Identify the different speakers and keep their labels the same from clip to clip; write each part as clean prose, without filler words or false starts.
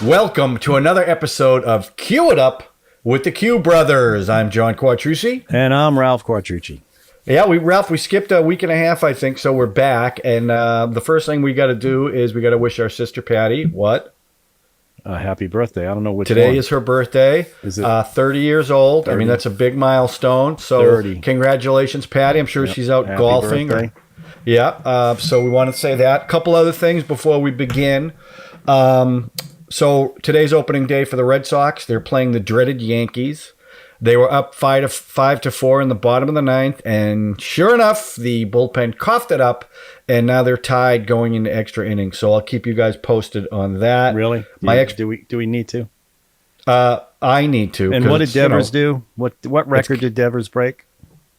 Speaker 1: Welcome to another episode of Cue It Up with the Q Brothers. I'm John Quattrucci.
Speaker 2: And I'm Ralph Quattrucci.
Speaker 1: Yeah, Ralph, we skipped a week and a half, I think, so we're back. And the first thing we got to do is we got to wish our sister Patty, what?
Speaker 2: Happy birthday. I don't know which
Speaker 1: Today
Speaker 2: one.
Speaker 1: Is her birthday.
Speaker 2: Is it
Speaker 1: 30 years old.
Speaker 2: 30?
Speaker 1: I mean, that's a big milestone. So
Speaker 2: 30.
Speaker 1: Congratulations, Patty. I'm sure she's out
Speaker 2: Happy
Speaker 1: golfing.
Speaker 2: birthday.
Speaker 1: So we want to say that. A couple other things before we begin. So today's opening day for the Red Sox. They're playing the dreaded Yankees. They were up 5-4 in the bottom of the ninth, and sure enough, the bullpen coughed it up, and now they're tied going into extra innings. So I'll keep you guys posted on that.
Speaker 2: Really? Do we need to?
Speaker 1: I need to.
Speaker 2: And what did Devers do? What record did Devers break?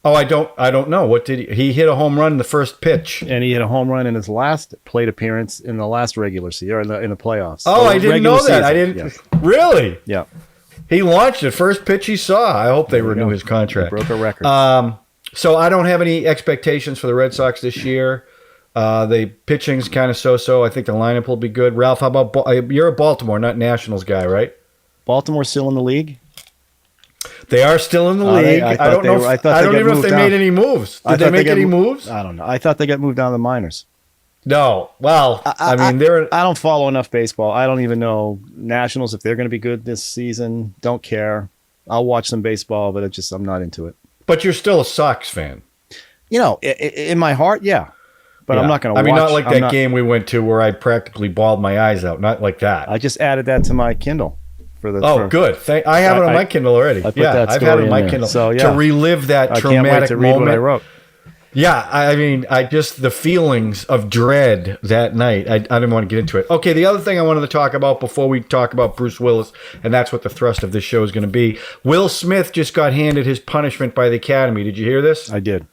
Speaker 1: Oh, I don't know. What did he hit a home run in the first pitch?
Speaker 2: And he hit a home run in his last plate appearance in the last regular season, or in the playoffs.
Speaker 1: Oh, I didn't know that.
Speaker 2: Season.
Speaker 1: I didn't.
Speaker 2: Yes.
Speaker 1: Really?
Speaker 2: Yeah.
Speaker 1: He launched it. First pitch he saw. I hope they renew his contract.
Speaker 2: He broke a record.
Speaker 1: So I don't have any expectations for the Red Sox this year. The pitching's kind of so-so. I think the lineup will be good. Ralph, how about you're a Baltimore, not Nationals guy, right?
Speaker 2: Baltimore's still in the league?
Speaker 1: They are still in the league. I don't know. I don't even know if they made any moves. Did they make any moves?
Speaker 2: I don't know. I thought they got moved down to the minors.
Speaker 1: No. Well, I mean,
Speaker 2: I don't follow enough baseball. I don't even know Nationals, if they're going to be good this season. Don't care. I'll watch some baseball, but I'm not into it.
Speaker 1: But you're still a Sox fan.
Speaker 2: You know, in my heart, yeah. But I'm not going to watch.
Speaker 1: I mean, not like that game we went to where I practically bawled my eyes out. Not like that.
Speaker 2: I just added that to my Kindle.
Speaker 1: Good. I have it on my Kindle already.
Speaker 2: I've had it on my Kindle.
Speaker 1: So, to relive that traumatic
Speaker 2: moment. I can't wait to read what I wrote.
Speaker 1: Yeah, I mean, the feelings of dread that night, I didn't want to get into it. Okay, the other thing I wanted to talk about before we talk about Bruce Willis, and that's what the thrust of this show is going to be. Will Smith just got handed his punishment by the Academy. Did you hear this?
Speaker 2: I did.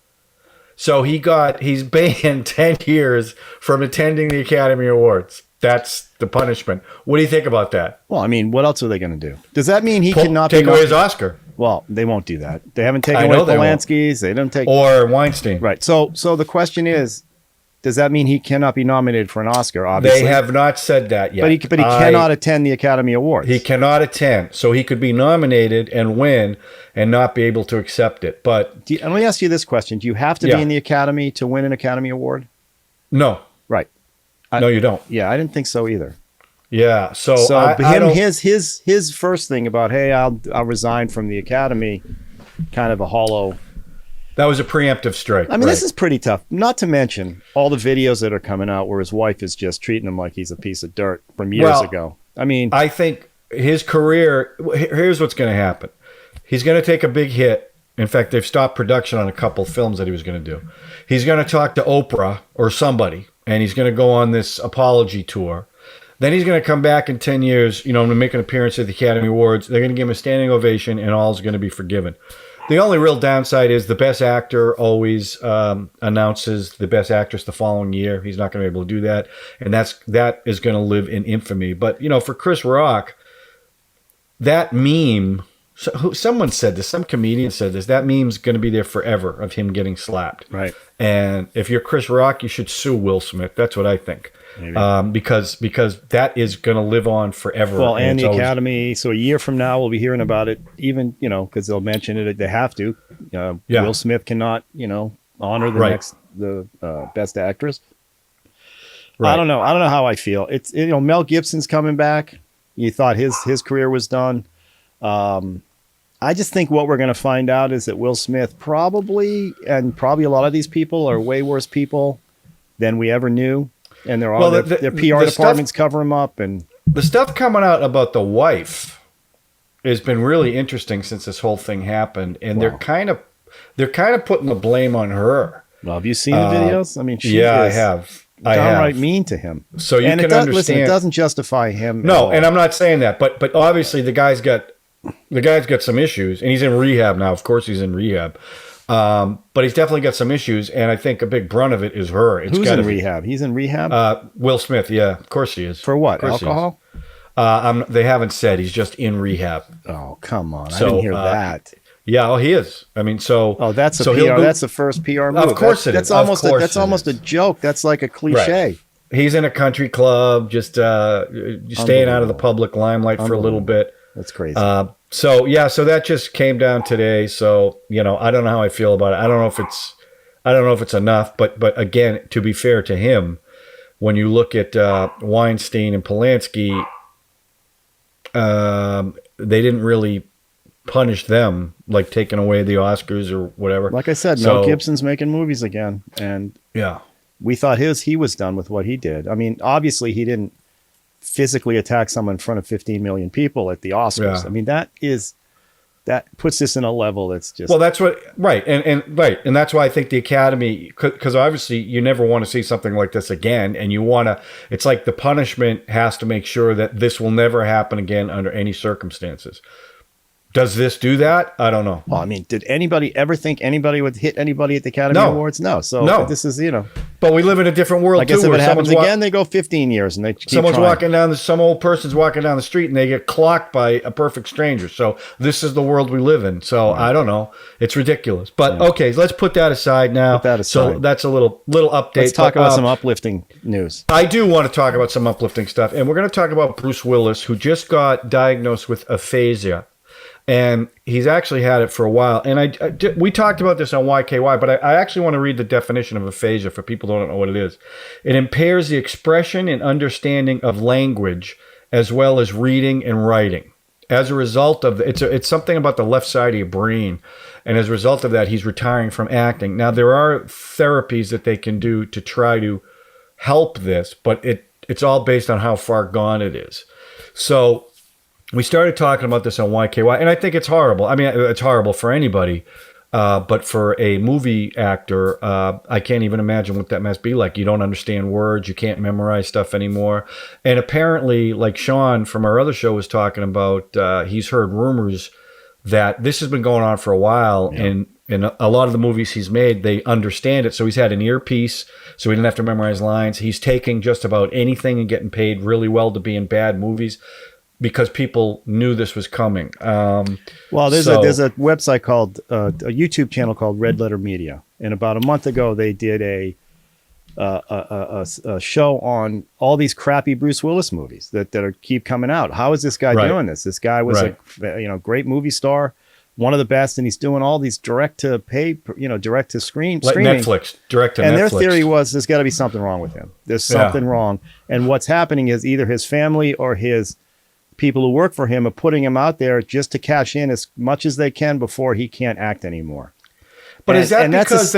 Speaker 1: So he's banned 10 years from attending the Academy Awards. That's the punishment. What do you think about that?
Speaker 2: Well, I mean, what else are they going to do? Does that mean he cannot
Speaker 1: take away his Oscar?
Speaker 2: Well, they won't do that. They haven't taken away Polanski's. They don't take
Speaker 1: or Weinstein.
Speaker 2: Right. So the question is, does that mean he cannot be nominated for an Oscar? Obviously,
Speaker 1: they have not said that yet.
Speaker 2: But he cannot attend the Academy Awards.
Speaker 1: He cannot attend, so he could be nominated and win, and not be able to accept it. But
Speaker 2: let me ask you this question: do you have to be in the Academy to win an Academy Award?
Speaker 1: No.
Speaker 2: Right.
Speaker 1: No, you don't.
Speaker 2: Yeah, I didn't think so either.
Speaker 1: Yeah, so
Speaker 2: his first thing about, hey, I'll resign from the Academy, kind of a hollow.
Speaker 1: That was a preemptive strike.
Speaker 2: I mean, This is pretty tough. Not to mention all the videos that are coming out where his wife is just treating him like he's a piece of dirt from years ago. I mean,
Speaker 1: I think his career. Here's what's going to happen. He's going to take a big hit. In fact, they've stopped production on a couple films that he was going to do. He's going to talk to Oprah or somebody, and he's going to go on this apology tour. Then he's going to come back in 10 years, to make an appearance at the Academy Awards. They're going to give him a standing ovation, and all is going to be forgiven. The only real downside is the best actor always announces the best actress the following year. He's not going to be able to do that, and that is going to live in infamy. But, for Chris Rock, that meme... someone said this, some comedian said this, that meme's going to be there forever of him getting slapped.
Speaker 2: Right.
Speaker 1: And if you're Chris Rock, you should sue Will Smith. That's what I think. Because that is going to live on forever.
Speaker 2: Well, and the Academy, so a year from now, we'll be hearing about it, even, because they'll mention it, they have to. Will Smith cannot, honor the best actress. Right. I don't know how I feel. It's, Mel Gibson's coming back. You thought his career was done. I just think what we're going to find out is that Will Smith probably a lot of these people are way worse people than we ever knew. And they're all their PR departments cover him up. And
Speaker 1: the stuff coming out about the wife has been really interesting since this whole thing happened. And they're kind of putting the blame on her.
Speaker 2: Well, have you seen the videos? I mean,
Speaker 1: I have.
Speaker 2: Downright mean to him.
Speaker 1: So you can understand.
Speaker 2: Listen, it doesn't justify him.
Speaker 1: No, and I'm not saying that, but obviously the guy's got some issues, and he's in rehab now. Of course, he's in rehab. But he's definitely got some issues, and I think a big brunt of it is her.
Speaker 2: Who's in rehab? He's in rehab?
Speaker 1: Will Smith, yeah. Of course he is.
Speaker 2: For what? Alcohol?
Speaker 1: They haven't said. He's just in rehab.
Speaker 2: Oh, come on. I didn't hear that.
Speaker 1: Yeah, he is. I mean, so...
Speaker 2: Oh, that's a PR. That's the first PR move.
Speaker 1: Of course it is.
Speaker 2: That's almost a joke. That's like a cliche.
Speaker 1: Right. he's in a country club, just staying out of the public limelight for a little bit.
Speaker 2: That's crazy.
Speaker 1: So that just came down today. So, I don't know how I feel about it. I don't know if it's enough, but again, to be fair to him, when you look at Weinstein and Polanski, they didn't really punish them, like taking away the Oscars or whatever.
Speaker 2: Like I said, Mel Gibson's making movies again, and we thought he was done with what he did. I mean, obviously he didn't physically attack someone in front of 15 million people at the Oscars.
Speaker 1: Yeah.
Speaker 2: I mean, that puts this in a level that's just...
Speaker 1: Well, that's what... Right. And that's why I think the Academy... Because obviously you never want to see something like this again. And you want to... It's like the punishment has to make sure that this will never happen again under any circumstances. Does this do that? I don't know.
Speaker 2: Well, I mean, did anybody ever think anybody would hit anybody at the Academy Awards? No. So this is,
Speaker 1: But we live in a different world,
Speaker 2: I guess if it happens again, they go 15 years and they keep trying.
Speaker 1: Some old person's walking down the street and they get clocked by a perfect stranger. So this is the world we live in. So I don't know. It's ridiculous. But okay, let's put that aside now. So that's a little update.
Speaker 2: Let's talk about some uplifting news.
Speaker 1: I do want to talk about some uplifting stuff. And we're going to talk about Bruce Willis, who just got diagnosed with aphasia. And he's actually had it for a while. And we talked about this on YKY, but I actually want to read the definition of aphasia for people who don't know what it is. It impairs the expression and understanding of language as well as reading and writing. As a result of it's something about the left side of your brain. And as a result of that, he's retiring from acting. Now, there are therapies that they can do to try to help this, but it's all based on how far gone it is. So we started talking about this on YKY, and I think it's horrible. I mean, it's horrible for anybody, but for a movie actor, I can't even imagine what that must be like. You don't understand words. You can't memorize stuff anymore. And apparently, like Sean from our other show was talking about, he's heard rumors that this has been going on for a while, and in a lot of the movies he's made, they understand it. So he's had an earpiece, so he didn't have to memorize lines. He's taking just about anything and getting paid really well to be in bad movies, because people knew this was coming.
Speaker 2: Well, there's a website called a YouTube channel called Red Letter Media, and about a month ago they did a show on all these crappy Bruce Willis movies that keep coming out. How is this guy doing this? This guy was a great movie star, one of the best, and he's doing all these direct to streaming.
Speaker 1: Netflix, direct to Netflix.
Speaker 2: And their theory was there's got to be something wrong with him. There's something wrong, and what's happening is either his family or his people who work for him are putting him out there just to cash in as much as they can before he can't act anymore.
Speaker 1: But is that because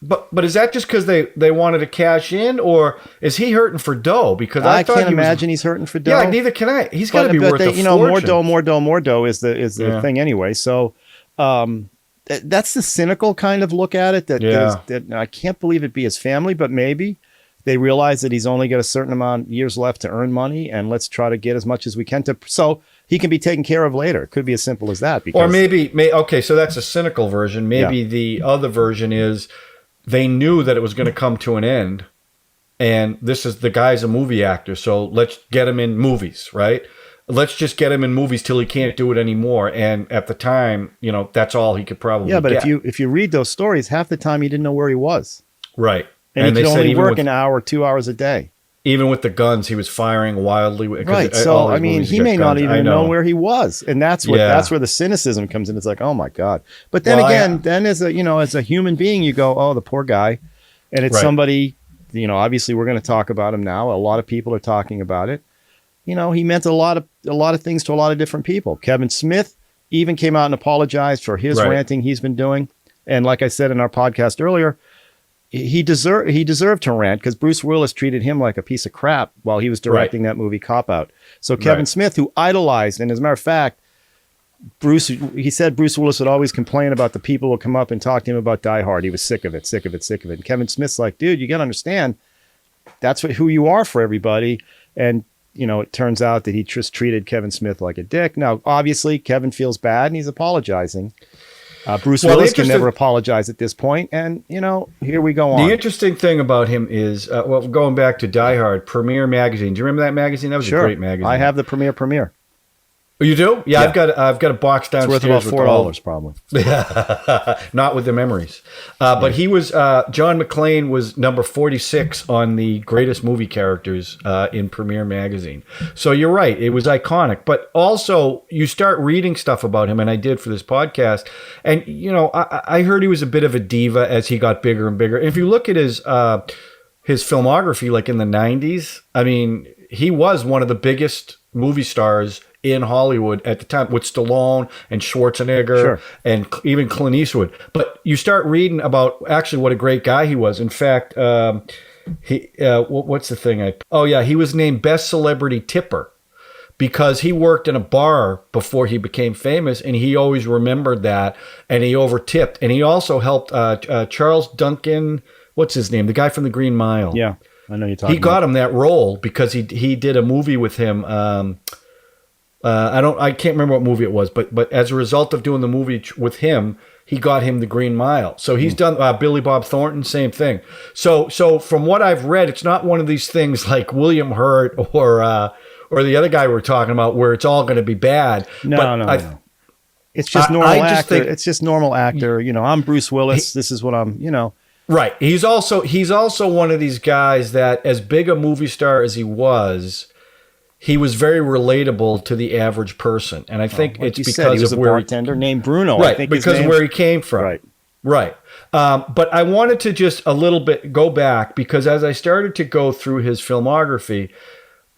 Speaker 1: But is that just because they wanted to cash in, or is he hurting for dough? Because I can't
Speaker 2: imagine he's hurting for dough.
Speaker 1: Yeah, neither can I. He's got to be worth a fortune.
Speaker 2: More dough is the thing anyway. So that's the cynical kind of look at it. That I can't believe it'd be his family, but maybe they realize that he's only got a certain amount of years left to earn money, and let's try to get as much as we can so he can be taken care of later. It could be as simple as that.
Speaker 1: Or okay, so that's a cynical version. Maybe the other version is they knew that it was going to come to an end, and the guy's a movie actor, so let's get him in movies, right? Let's just get him in movies till he can't do it anymore. And at the time, that's all he could probably get.
Speaker 2: But if you read those stories, half the time he didn't know where he was.
Speaker 1: Right.
Speaker 2: And he could only work an hour, 2 hours a day.
Speaker 1: Even with the guns, he was firing wildly.
Speaker 2: Right. So, I mean, he may not even know where he was. And that's where the cynicism comes in. It's like, oh my God. But then then as a human being, you go, oh, the poor guy. And it's somebody, obviously we're going to talk about him now. A lot of people are talking about it. He meant a lot of things to a lot of different people. Kevin Smith even came out and apologized for his ranting he's been doing. And like I said in our podcast earlier, he deserved to rant because Bruce Willis treated him like a piece of crap while he was directing that movie Cop Out. So Kevin Smith, who idolized, and as a matter of fact, he said Bruce Willis would always complain about the people who would come up and talk to him about Die Hard. He was sick of it. And Kevin Smith's like, dude, you got to understand, that's who you are for everybody. And it turns out that he just treated Kevin Smith like a dick. Now, obviously, Kevin feels bad and he's apologizing. Bruce Willis can never apologize at this point, and here we go on.
Speaker 1: The interesting thing about him is, going back to Die Hard, Premiere magazine. Do you remember that magazine? That was a great magazine.
Speaker 2: I have the Premiere.
Speaker 1: Oh, you do? Yeah, I've got a box
Speaker 2: It's
Speaker 1: downstairs.
Speaker 2: worth about $4 probably.
Speaker 1: Not with the memories. But he was John McClane was number 46 on the greatest movie characters in Premiere Magazine. So you're right, it was iconic. But also, you start reading stuff about him, and I did for this podcast. And you know, I heard he was a bit of a diva as he got bigger and bigger. And if you look at his filmography, like in the 90s, I mean, he was one of the biggest movie stars in Hollywood at the time, with Stallone and Schwarzenegger and even Clint Eastwood. But you start reading about actually what a great guy he was. In fact, what's the thing? He was named Best Celebrity Tipper because he worked in a bar before he became famous, and he always remembered that, and he overtipped. And he also helped Charles Duncan, what's his name? The guy from the Green Mile.
Speaker 2: Yeah, I know you're talking.
Speaker 1: He got him that role because he did a movie with him. I can't remember what movie it was, but as a result of doing the movie with him, he got him the Green Mile. So he's done Billy Bob Thornton, same thing. So from what I've read, it's not one of these things like William Hurt or the other guy we're talking about where it's all going to be bad.
Speaker 2: No. It's just normal actor. It's just normal actor. You know, I'm Bruce Willis. This is what I'm. You know.
Speaker 1: Right. He's also one of these guys that, as big a movie star as he was very relatable to the average person, and I think it's because
Speaker 2: he was
Speaker 1: of
Speaker 2: a bartender named Bruno.
Speaker 1: Right,
Speaker 2: I think
Speaker 1: because of where he came from. Right. But I wanted to just a little bit go back because as I started to go through his filmography,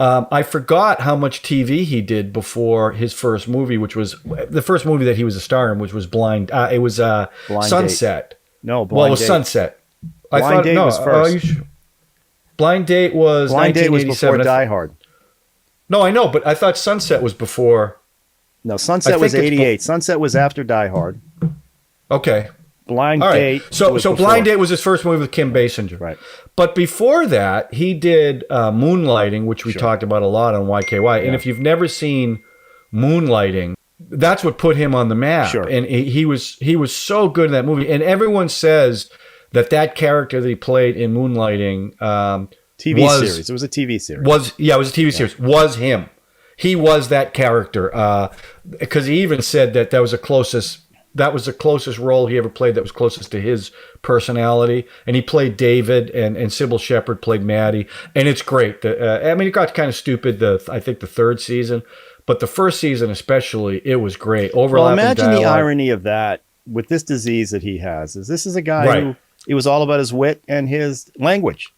Speaker 1: I forgot how much TV he did before his first movie, which was the first movie that he was a star in, which was Blind. It was Sunset.
Speaker 2: Date. No,
Speaker 1: Blind Date. Well, it was Sunset.
Speaker 2: Blind Date was first.
Speaker 1: Blind Date was 1987.
Speaker 2: Blind Date was before Die Hard.
Speaker 1: No, I know, but I thought Sunset was before.
Speaker 2: No, Sunset was 88. Sunset was after Die Hard.
Speaker 1: Okay.
Speaker 2: Blind Date.
Speaker 1: So Blind Date was his first movie with Kim Basinger.
Speaker 2: Right.
Speaker 1: But before that, he did Moonlighting, which we talked about a lot on YKY. Yeah. And if you've never seen Moonlighting, that's what put him on the map.
Speaker 2: Sure.
Speaker 1: And he was so good in that movie. And everyone says that character that he played in Moonlighting
Speaker 2: TV series. It was a TV series.
Speaker 1: It was a TV series. Was him. He was that character. Because he even said that was the closest role he ever played that was closest to his personality. And he played David, and Sybil Shepherd played Maddie. And it's great. It got kind of stupid, I think the third season. But the first season especially, it was great.
Speaker 2: Well, imagine the irony of that with this disease that he has. This is a guy who, it was all about his wit and his language.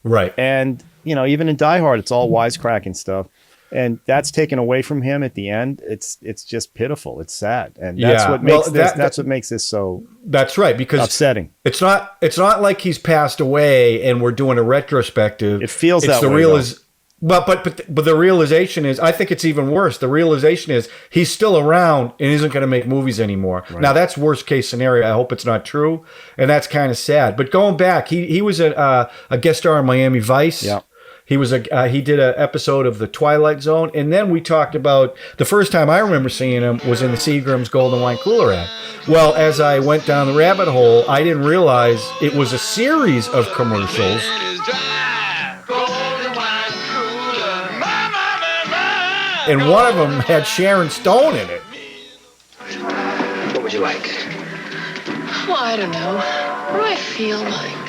Speaker 1: Right.
Speaker 2: And, you know, even in Die Hard, it's all wisecracking stuff. And that's taken away from him at the end. It's just pitiful. It's sad. And that's what makes that's what makes this so
Speaker 1: That's right, because
Speaker 2: upsetting.
Speaker 1: It's not like he's passed away and we're doing a retrospective.
Speaker 2: It feels that way.
Speaker 1: But the realization is, I think it's even worse. The realization is he's still around and isn't going to make movies anymore. Right. Now that's worst case scenario. I hope it's not true, and that's kind of sad. But going back, he was a guest star on Miami Vice.
Speaker 2: Yeah.
Speaker 1: He did an episode of The Twilight Zone, and then we talked about the first time I remember seeing him was in the Seagram's Golden Wine Cooler ad. Well, as I went down the rabbit hole, I didn't realize it was a series of commercials. And one of them had Sharon Stone in it.
Speaker 3: What would you like?
Speaker 4: Well, I don't know. What do I feel like?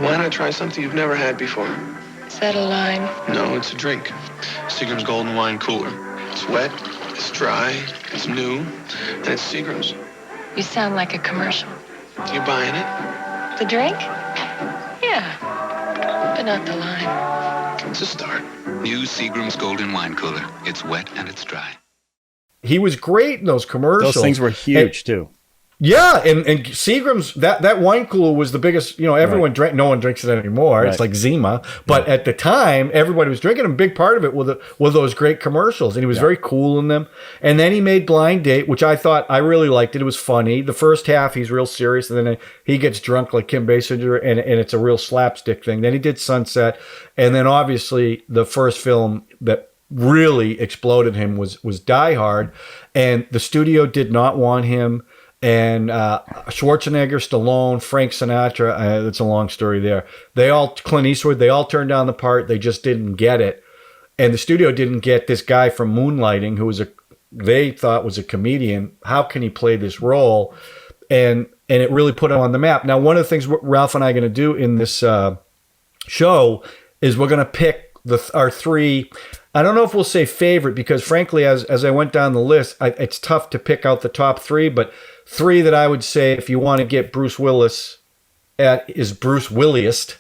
Speaker 3: Why not try something you've never had before?
Speaker 4: Is that a line?
Speaker 3: No, it's a drink. Seagram's Golden Wine Cooler. It's wet, it's dry, it's new, and it's Seagram's.
Speaker 4: You sound like a commercial.
Speaker 3: You buying it?
Speaker 4: The drink? Yeah, but not the line.
Speaker 3: It's a start.
Speaker 5: New Seagram's Golden Wine Cooler. It's wet and it's dry.
Speaker 1: He was great in those commercials.
Speaker 2: Those things were huge too.
Speaker 1: Yeah, and Seagram's, that wine cooler was the biggest, everyone drank, no one drinks it anymore. Right. It's like Zima. But at the time, everybody was drinking, and a big part of it were those great commercials, and he was very cool in them. And then he made Blind Date, which I really liked it. It was funny. The first half, he's real serious, and then he gets drunk like Kim Basinger, and it's a real slapstick thing. Then he did Sunset, and then obviously the first film that really exploded him was Die Hard, and the studio did not want him. And Schwarzenegger, Stallone, Frank Sinatra, that's a long story there. Clint Eastwood, they all turned down the part. They just didn't get it. and the studio didn't get this guy from Moonlighting who was they thought was a comedian. How can he play this role? And it really put him on the map. Now, one of the things Ralph and I are going to do in this show is we're going to pick our three. I don't know if we'll say favorite, because frankly, as I went down the list, it's tough to pick out the top three, but three that I would say, if you want to get Bruce Willis is Bruce Williest,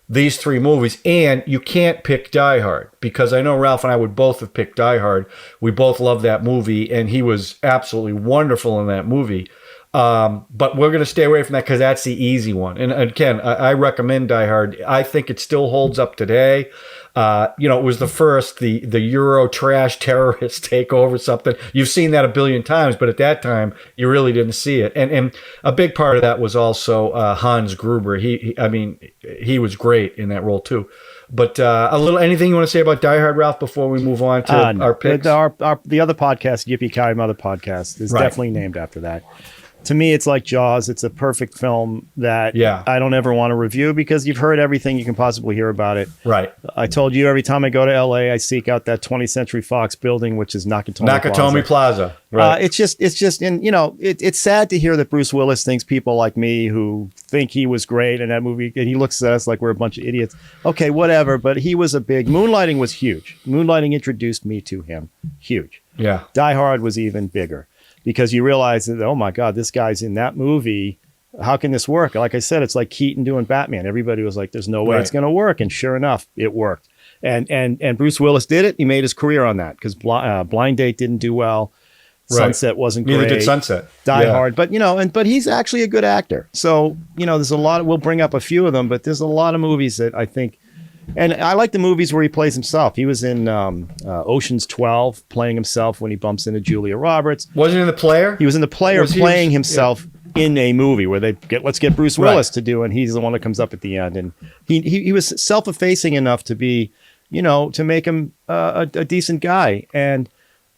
Speaker 1: these three movies. And you can't pick Die Hard, because I know Ralph and I would both have picked Die Hard. We both love that movie, and he was absolutely wonderful in that movie. But we're going to stay away from that because that's the easy one. And again, I recommend Die Hard. I think it still holds up today. It was the first, the Euro trash terrorist take over something. You've seen that a billion times, but at that time, you really didn't see it. And a big part of that was also Hans Gruber. He was great in that role too. But anything you want to say about Die Hard, Ralph, before we move on to our picks?
Speaker 2: The other podcast, Yippee Ki Yay Mother podcast, is definitely named after that. To me, it's like Jaws. It's a perfect film that I don't ever want to review because you've heard everything you can possibly hear about it.
Speaker 1: Right.
Speaker 2: I told you every time I go to LA, I seek out that 20th Century Fox building, which is
Speaker 1: Nakatomi Plaza. Right.
Speaker 2: It's sad to hear that Bruce Willis thinks people like me who think he was great in that movie, and he looks at us like we're a bunch of idiots. Okay, whatever. But he was Moonlighting was huge. Moonlighting introduced me to him. Huge.
Speaker 1: Yeah.
Speaker 2: Die Hard was even bigger. Because you realize that, oh my God, this guy's in that movie. How can this work? Like I said, it's like Keaton doing Batman. Everybody was like, there's no way it's going to work. And sure enough, it worked. And Bruce Willis did it. He made his career on that because Blind Date didn't do well. Sunset wasn't great.
Speaker 1: Neither did Sunset.
Speaker 2: Die Hard. But, but he's actually a good actor. So, there's a lot, we'll bring up a few of them, but there's a lot of movies that I think, and I like the movies where he plays himself. He was in Ocean's 12 playing himself when he bumps into Julia Roberts.
Speaker 1: Wasn't he in The Player?
Speaker 2: He was in The Player playing himself in a movie where let's get Bruce Willis to do, and he's the one that comes up at the end. And he was self-effacing enough to be, to make him a decent guy. And,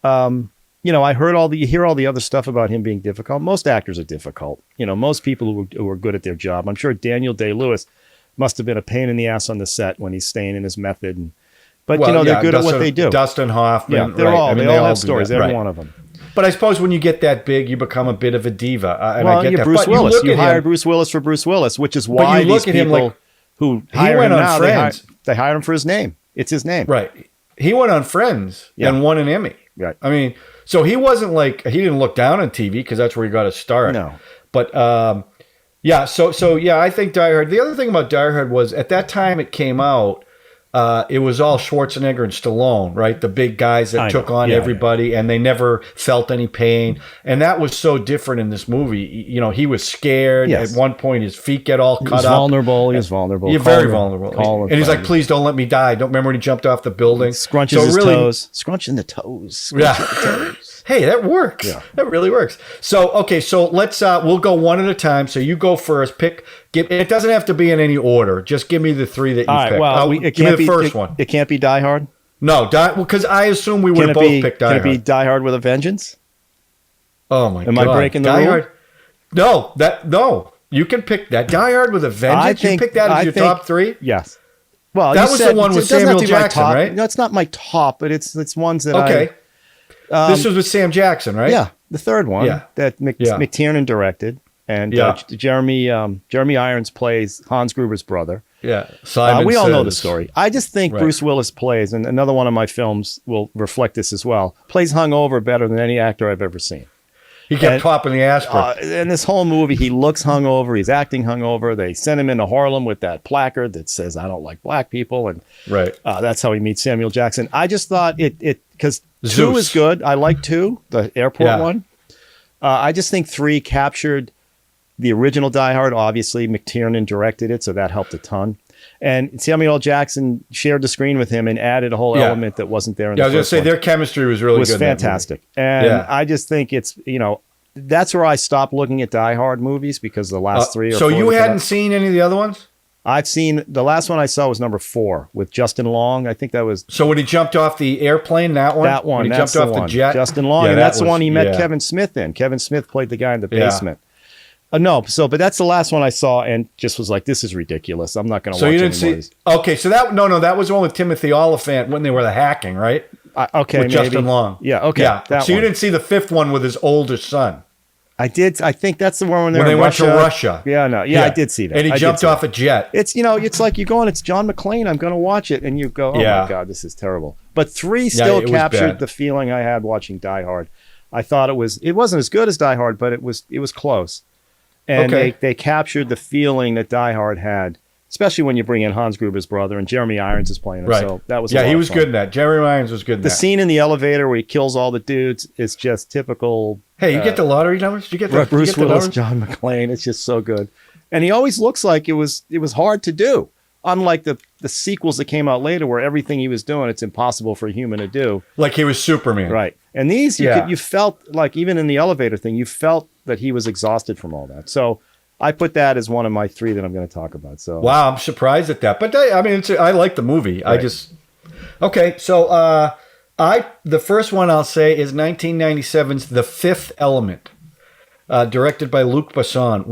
Speaker 2: I heard you hear all the other stuff about him being difficult. Most actors are difficult. Most people who are good at their job. I'm sure Daniel Day-Lewis must have been a pain in the ass on the set when he's staying in his method. But they're good at what they do.
Speaker 1: Dustin Hoffman.
Speaker 2: Yeah, they all have stories, every one of them.
Speaker 1: But I suppose when you get that big, you become a bit of a diva. And I get
Speaker 2: you're
Speaker 1: that.
Speaker 2: Bruce Willis. You hired Bruce Willis for Bruce Willis, which is why these people who hire him now, they hire him for his name. It's his name.
Speaker 1: Right. He went on Friends and won an Emmy.
Speaker 2: Right.
Speaker 1: I mean, so he wasn't he didn't look down on TV because that's where he got his start.
Speaker 2: No.
Speaker 1: But I think Die Hard. The other thing about Die Hard was at that time it came out, it was all Schwarzenegger and Stallone, right? The big guys that took on everybody, and they never felt any pain. And that was so different in this movie. He was scared. Yes. At one point, his feet get all cut up. He was vulnerable. You're very vulnerable. And he's like, please don't let me die. Don't remember when he jumped off the building.
Speaker 2: Scrunches his toes. Scrunching the toes.
Speaker 1: Hey, that works. Yeah. That really works. So, okay, let's we'll go one at a time. So you go first. It doesn't have to be in any order. Just give me the three that you picked.
Speaker 2: Well, give me the first one. It can't be Die Hard?
Speaker 1: No, because I assume we would have both picked Die Hard.
Speaker 2: Can it be Die Hard with a Vengeance?
Speaker 1: Oh my God.
Speaker 2: Am I breaking the rule?
Speaker 1: No. You can pick that. Die Hard with a Vengeance? You pick that as your top three?
Speaker 2: Yes. Well,
Speaker 1: that was the one with Samuel Jackson, right?
Speaker 2: No, it's not my top, but it's ones that
Speaker 1: Okay. This was with Sam Jackson, right?
Speaker 2: Yeah, the third one that McTiernan directed, and Jeremy Irons plays Hans Gruber's brother.
Speaker 1: Yeah, Simon
Speaker 2: we all know the story. I just think Bruce Willis plays, and another one of my films will reflect this as well, plays hungover better than any actor I've ever seen.
Speaker 1: He kept popping the aspirin.
Speaker 2: In this whole movie, he looks hungover. He's acting hungover. They send him into Harlem with that placard that says, "I don't like black people," and that's how he meets Samuel Jackson. I just thought it because 2 is good. I like 2, the airport one. I just think 3 captured the original Die Hard. Obviously, McTiernan directed it, so that helped a ton. And Samuel Jackson shared the screen with him and added a whole element that wasn't there in the first one. I was going to say,
Speaker 1: their chemistry was really good.
Speaker 2: It was fantastic. And I just think it's, that's where I stopped looking at Die Hard movies because the last 3 or 4.
Speaker 1: So you hadn't seen any of the other ones?
Speaker 2: I've seen, the last one I saw was number 4 with Justin Long. I think that was.
Speaker 1: So when he jumped off the airplane, that one?
Speaker 2: That one.
Speaker 1: When he
Speaker 2: jumped off the jet? Justin Long. And that's the one he met Kevin Smith in. Kevin Smith played the guy in the basement. No, but that's the last one I saw and just was like, this is ridiculous. I'm not going to watch
Speaker 1: So you didn't
Speaker 2: any more of
Speaker 1: see?
Speaker 2: these.
Speaker 1: Okay, so that was the one with Timothy Oliphant when they were the hacking, right?
Speaker 2: Okay,
Speaker 1: with
Speaker 2: maybe.
Speaker 1: Justin Long.
Speaker 2: Yeah, okay.
Speaker 1: Yeah.
Speaker 2: That
Speaker 1: So you
Speaker 2: one.
Speaker 1: didn't see the fifth one with his older son
Speaker 2: I did. I think that's the one when
Speaker 1: when they
Speaker 2: in
Speaker 1: went to Russia.
Speaker 2: Yeah, no. Yeah, I did see that.
Speaker 1: And he jumped off a jet.
Speaker 2: It's, it's like you go on, it's John McClane. I'm going to watch it. And you go, oh my God, this is terrible. But 3 still
Speaker 1: it was
Speaker 2: captured
Speaker 1: bad.
Speaker 2: the feeling I had watching Die Hard. I thought it wasn't as good as Die Hard, but it was close. And they captured the feeling that Die Hard had, especially when you bring in Hans Gruber's brother and Jeremy Irons is playing him.
Speaker 1: Right.
Speaker 2: So that was
Speaker 1: he was good in that. Jeremy Irons was good in that.
Speaker 2: The scene in the elevator where he kills all the dudes is just typical.
Speaker 1: Hey, you get the lottery numbers? Did you get the
Speaker 2: Bruce
Speaker 1: you get the
Speaker 2: Willis,
Speaker 1: numbers?
Speaker 2: John McClane. It's just so good. And he always looks like it was hard to do. Unlike the sequels that came out later where everything he was doing, it's impossible for a human to do.
Speaker 1: Like he was Superman.
Speaker 2: Right. And these, you felt like even in the elevator thing, you felt that he was exhausted from all that. So I put that as one of my 3 that I'm going to talk about. So
Speaker 1: wow, I'm surprised at that. But I like the movie.
Speaker 2: Right.
Speaker 1: Okay. So the first one I'll say is 1997's The Fifth Element, directed by Luc Besson.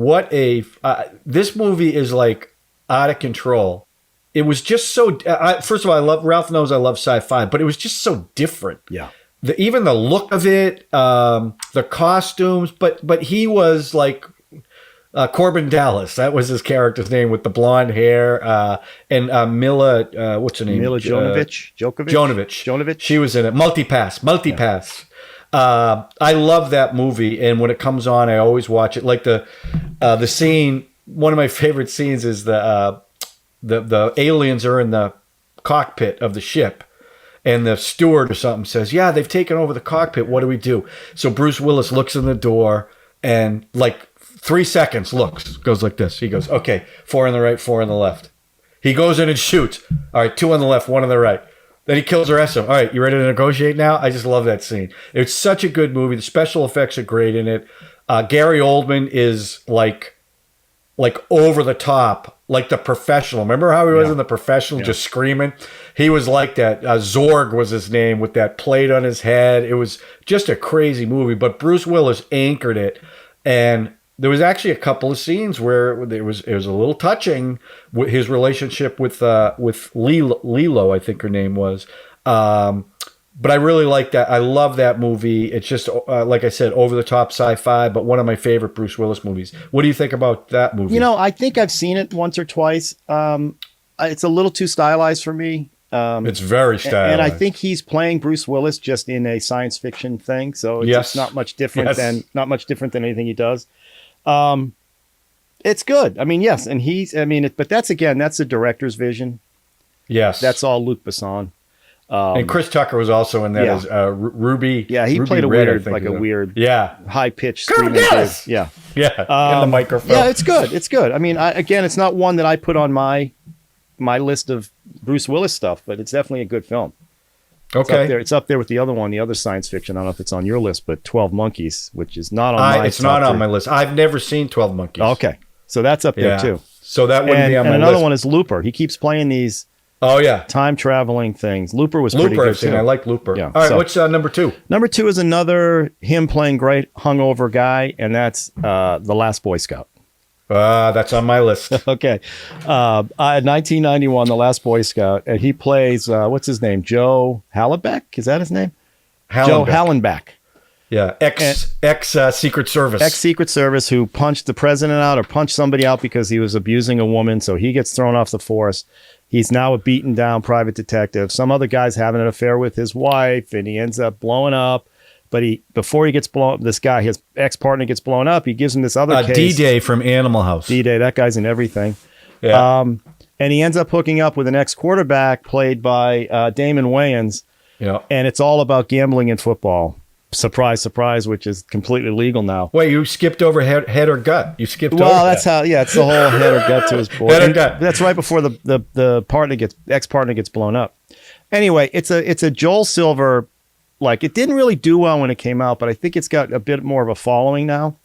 Speaker 1: This movie is like out of control. It was just so. First of all, Ralph knows I love sci-fi, but it was just so different.
Speaker 2: Yeah.
Speaker 1: Even the look of it, the costumes, but he was like Corbin Dallas. That was his character's name with the blonde hair. And Mila, what's her name?
Speaker 2: Mila Jovovich.
Speaker 1: She was in it. Multipass. I love that movie, and when it comes on, I always watch it. Like the scene. One of my favorite scenes is the aliens are in the cockpit of the ship. And the steward or something says, yeah, they've taken over the cockpit. What do we do? So Bruce Willis looks in the door and like 3 seconds goes like this. He goes, okay, 4 on the right, 4 on the left. He goes in and shoots. All right, 2 on the left, 1 on the right. Then he kills the rest of them. All right, you ready to negotiate now? I just love that scene. It's such a good movie. The special effects are great in it. Gary Oldman is like over the top, like The Professional. Remember how he was in The Professional, just screaming? He was like that. Zorg was his name with that plate on his head. It was just a crazy movie, but Bruce Willis anchored it. And there was actually a couple of scenes where it was a little touching, with his relationship with Lilo, I think her name was. But I really like that. I love that movie. It's just, like I said, over-the-top sci-fi, but one of my favorite Bruce Willis movies. What do you think about that movie?
Speaker 2: I think I've seen it once or twice. It's a little too stylized for me.
Speaker 1: It's very stylized.
Speaker 2: And I think he's playing Bruce Willis just in a science fiction thing. So it's just not much different than anything he does. It's good. I mean, yes. And but that's the director's vision.
Speaker 1: Yes.
Speaker 2: That's all Luc Besson.
Speaker 1: And Chris Tucker was also in that as Ruby.
Speaker 2: Yeah, he
Speaker 1: Ruby
Speaker 2: played a
Speaker 1: Red,
Speaker 2: weird, high pitched
Speaker 1: screaming dude. Yeah, in the microphone.
Speaker 2: Yeah, it's good. It's good. I mean, it's not one that I put on my list of Bruce Willis stuff, but it's definitely a good film.
Speaker 1: Okay,
Speaker 2: it's up there with the other one, the other science fiction. I don't know if it's on your list, but 12 Monkeys, which is not on my.
Speaker 1: It's not on my list. I've never seen 12 Monkeys.
Speaker 2: Okay, so that's up there too.
Speaker 1: So that wouldn't be on my list.
Speaker 2: And another one is Looper. He keeps playing these.
Speaker 1: Oh yeah,
Speaker 2: time traveling things. Looper was pretty good too.
Speaker 1: I like Looper.
Speaker 2: Yeah.
Speaker 1: All right, what's number 2?
Speaker 2: Number 2 is another him playing great hungover guy, and that's The Last Boy Scout.
Speaker 1: That's on my list.
Speaker 2: Okay, 1991, The Last Boy Scout, and he plays what's his name? Joe Hallenbeck. Is that his name? Joe Hallenbeck.
Speaker 1: Yeah, ex Secret Service.
Speaker 2: Ex-Secret Service who punched the president out or punched somebody out because he was abusing a woman, so he gets thrown off the force. He's now a beaten down private detective. Some other guy's having an affair with his wife, and he ends up blowing up. But before he gets blown up, his ex-partner gets blown up. He gives him this other case.
Speaker 1: D-Day from Animal House.
Speaker 2: D-Day, that guy's in everything.
Speaker 1: Yeah.
Speaker 2: And he ends up hooking up with an ex-quarterback played by Damon Wayans. Yeah. And it's all about gambling in football. Surprise, surprise, which is completely legal now.
Speaker 1: Wait, you skipped over head or gut. You skipped over
Speaker 2: that's how, it's the whole head or gut to his boy.
Speaker 1: Head or gut.
Speaker 2: That's right before the ex-partner gets blown up. Anyway, it's a Joel Silver, it didn't really do well when it came out, but I think it's got a bit more of a following now.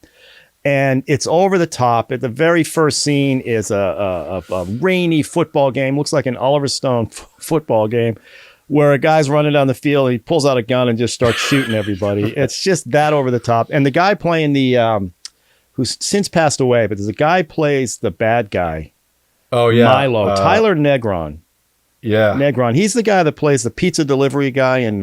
Speaker 2: And it's over the top. The very first scene is a rainy football game. Looks like an Oliver Stone football game, where a guy's running down the field, and he pulls out a gun and just starts shooting everybody. It's just that over the top. And the guy playing the who's since passed away, but there's a guy plays the bad guy.
Speaker 1: Oh yeah,
Speaker 2: Milo, Tyler Negron.
Speaker 1: Yeah,
Speaker 2: Negron. He's the guy that plays the pizza delivery guy in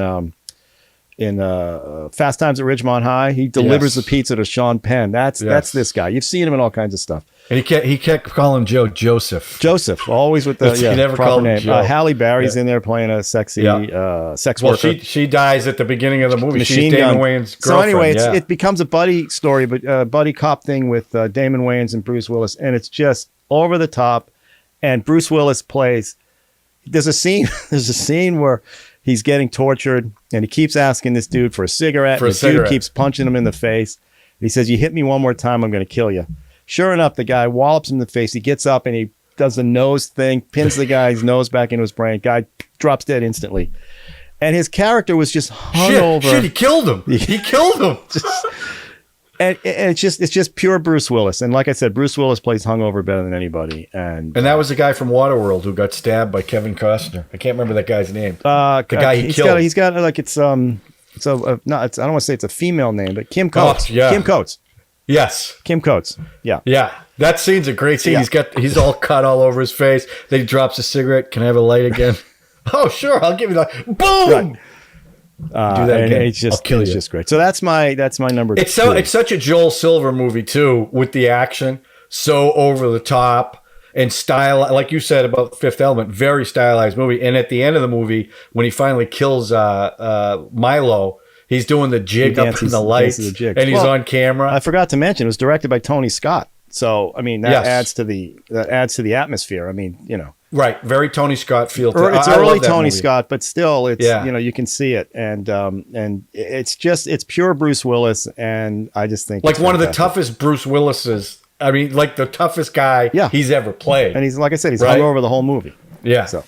Speaker 2: Fast Times at Ridgemont High. He delivers the pizza to Sean Penn. That's this guy. You've seen him in all kinds of stuff.
Speaker 1: And he kept calling Joe Joseph.
Speaker 2: Joseph, always with the
Speaker 1: He never
Speaker 2: proper
Speaker 1: called him
Speaker 2: name.
Speaker 1: Joe.
Speaker 2: Halle Berry's in there playing a sexy sex worker.
Speaker 1: She dies at the beginning of the movie.
Speaker 2: Machine
Speaker 1: She's Damon
Speaker 2: gun.
Speaker 1: Wayans' girlfriend.
Speaker 2: So anyway, it becomes a buddy story, but buddy cop thing with Damon Wayans and Bruce Willis, and it's just over the top. And Bruce Willis plays. There's a scene where he's getting tortured, and he keeps asking this dude for a cigarette. And the dude keeps punching him in the face. He says, "You hit me one more time, I'm going to kill you." Sure enough, the guy wallops him in the face. He gets up and he does the nose thing, pins the guy's nose back into his brain. Guy drops dead instantly. And his character was just hung over.
Speaker 1: Shit, he killed him. He killed him.
Speaker 2: And it's just pure Bruce Willis. And like I said, Bruce Willis plays hungover better than anybody. And
Speaker 1: that was the guy from Waterworld who got stabbed by Kevin Costner. I can't remember that guy's name. The guy he killed.
Speaker 2: He's got like I don't want to say it's a female name, but Kim Coates.
Speaker 1: Oh, yeah.
Speaker 2: Kim Coates.
Speaker 1: Yes.
Speaker 2: Kim Coates. Yeah.
Speaker 1: Yeah. That scene's a great scene.
Speaker 2: Yeah.
Speaker 1: He's all cut all over his face. Then he drops a cigarette. Can I have a light again? Oh, sure. I'll give you that. Boom.
Speaker 2: Right.
Speaker 1: Do that again.
Speaker 2: It's just great. So that's my number two.
Speaker 1: It's such a Joel Silver movie too, with the action so over the top and style, like you said about Fifth Element, very stylized movie. And at the end of the movie, when he finally kills Milo, he's doing the jig up in the lights, and he's on camera.
Speaker 2: I forgot to mention it was directed by Tony Scott. So I mean that adds to the atmosphere. I mean, you know.
Speaker 1: Right, very Tony Scott feel.
Speaker 2: It's early Tony Scott, but still, it's you can see it, and it's pure Bruce Willis, and I just think
Speaker 1: like one of the toughest Bruce Willises. I mean, like the toughest guy he's ever played,
Speaker 2: and he's like I said, he's hung over the whole movie.
Speaker 1: Yeah,
Speaker 2: so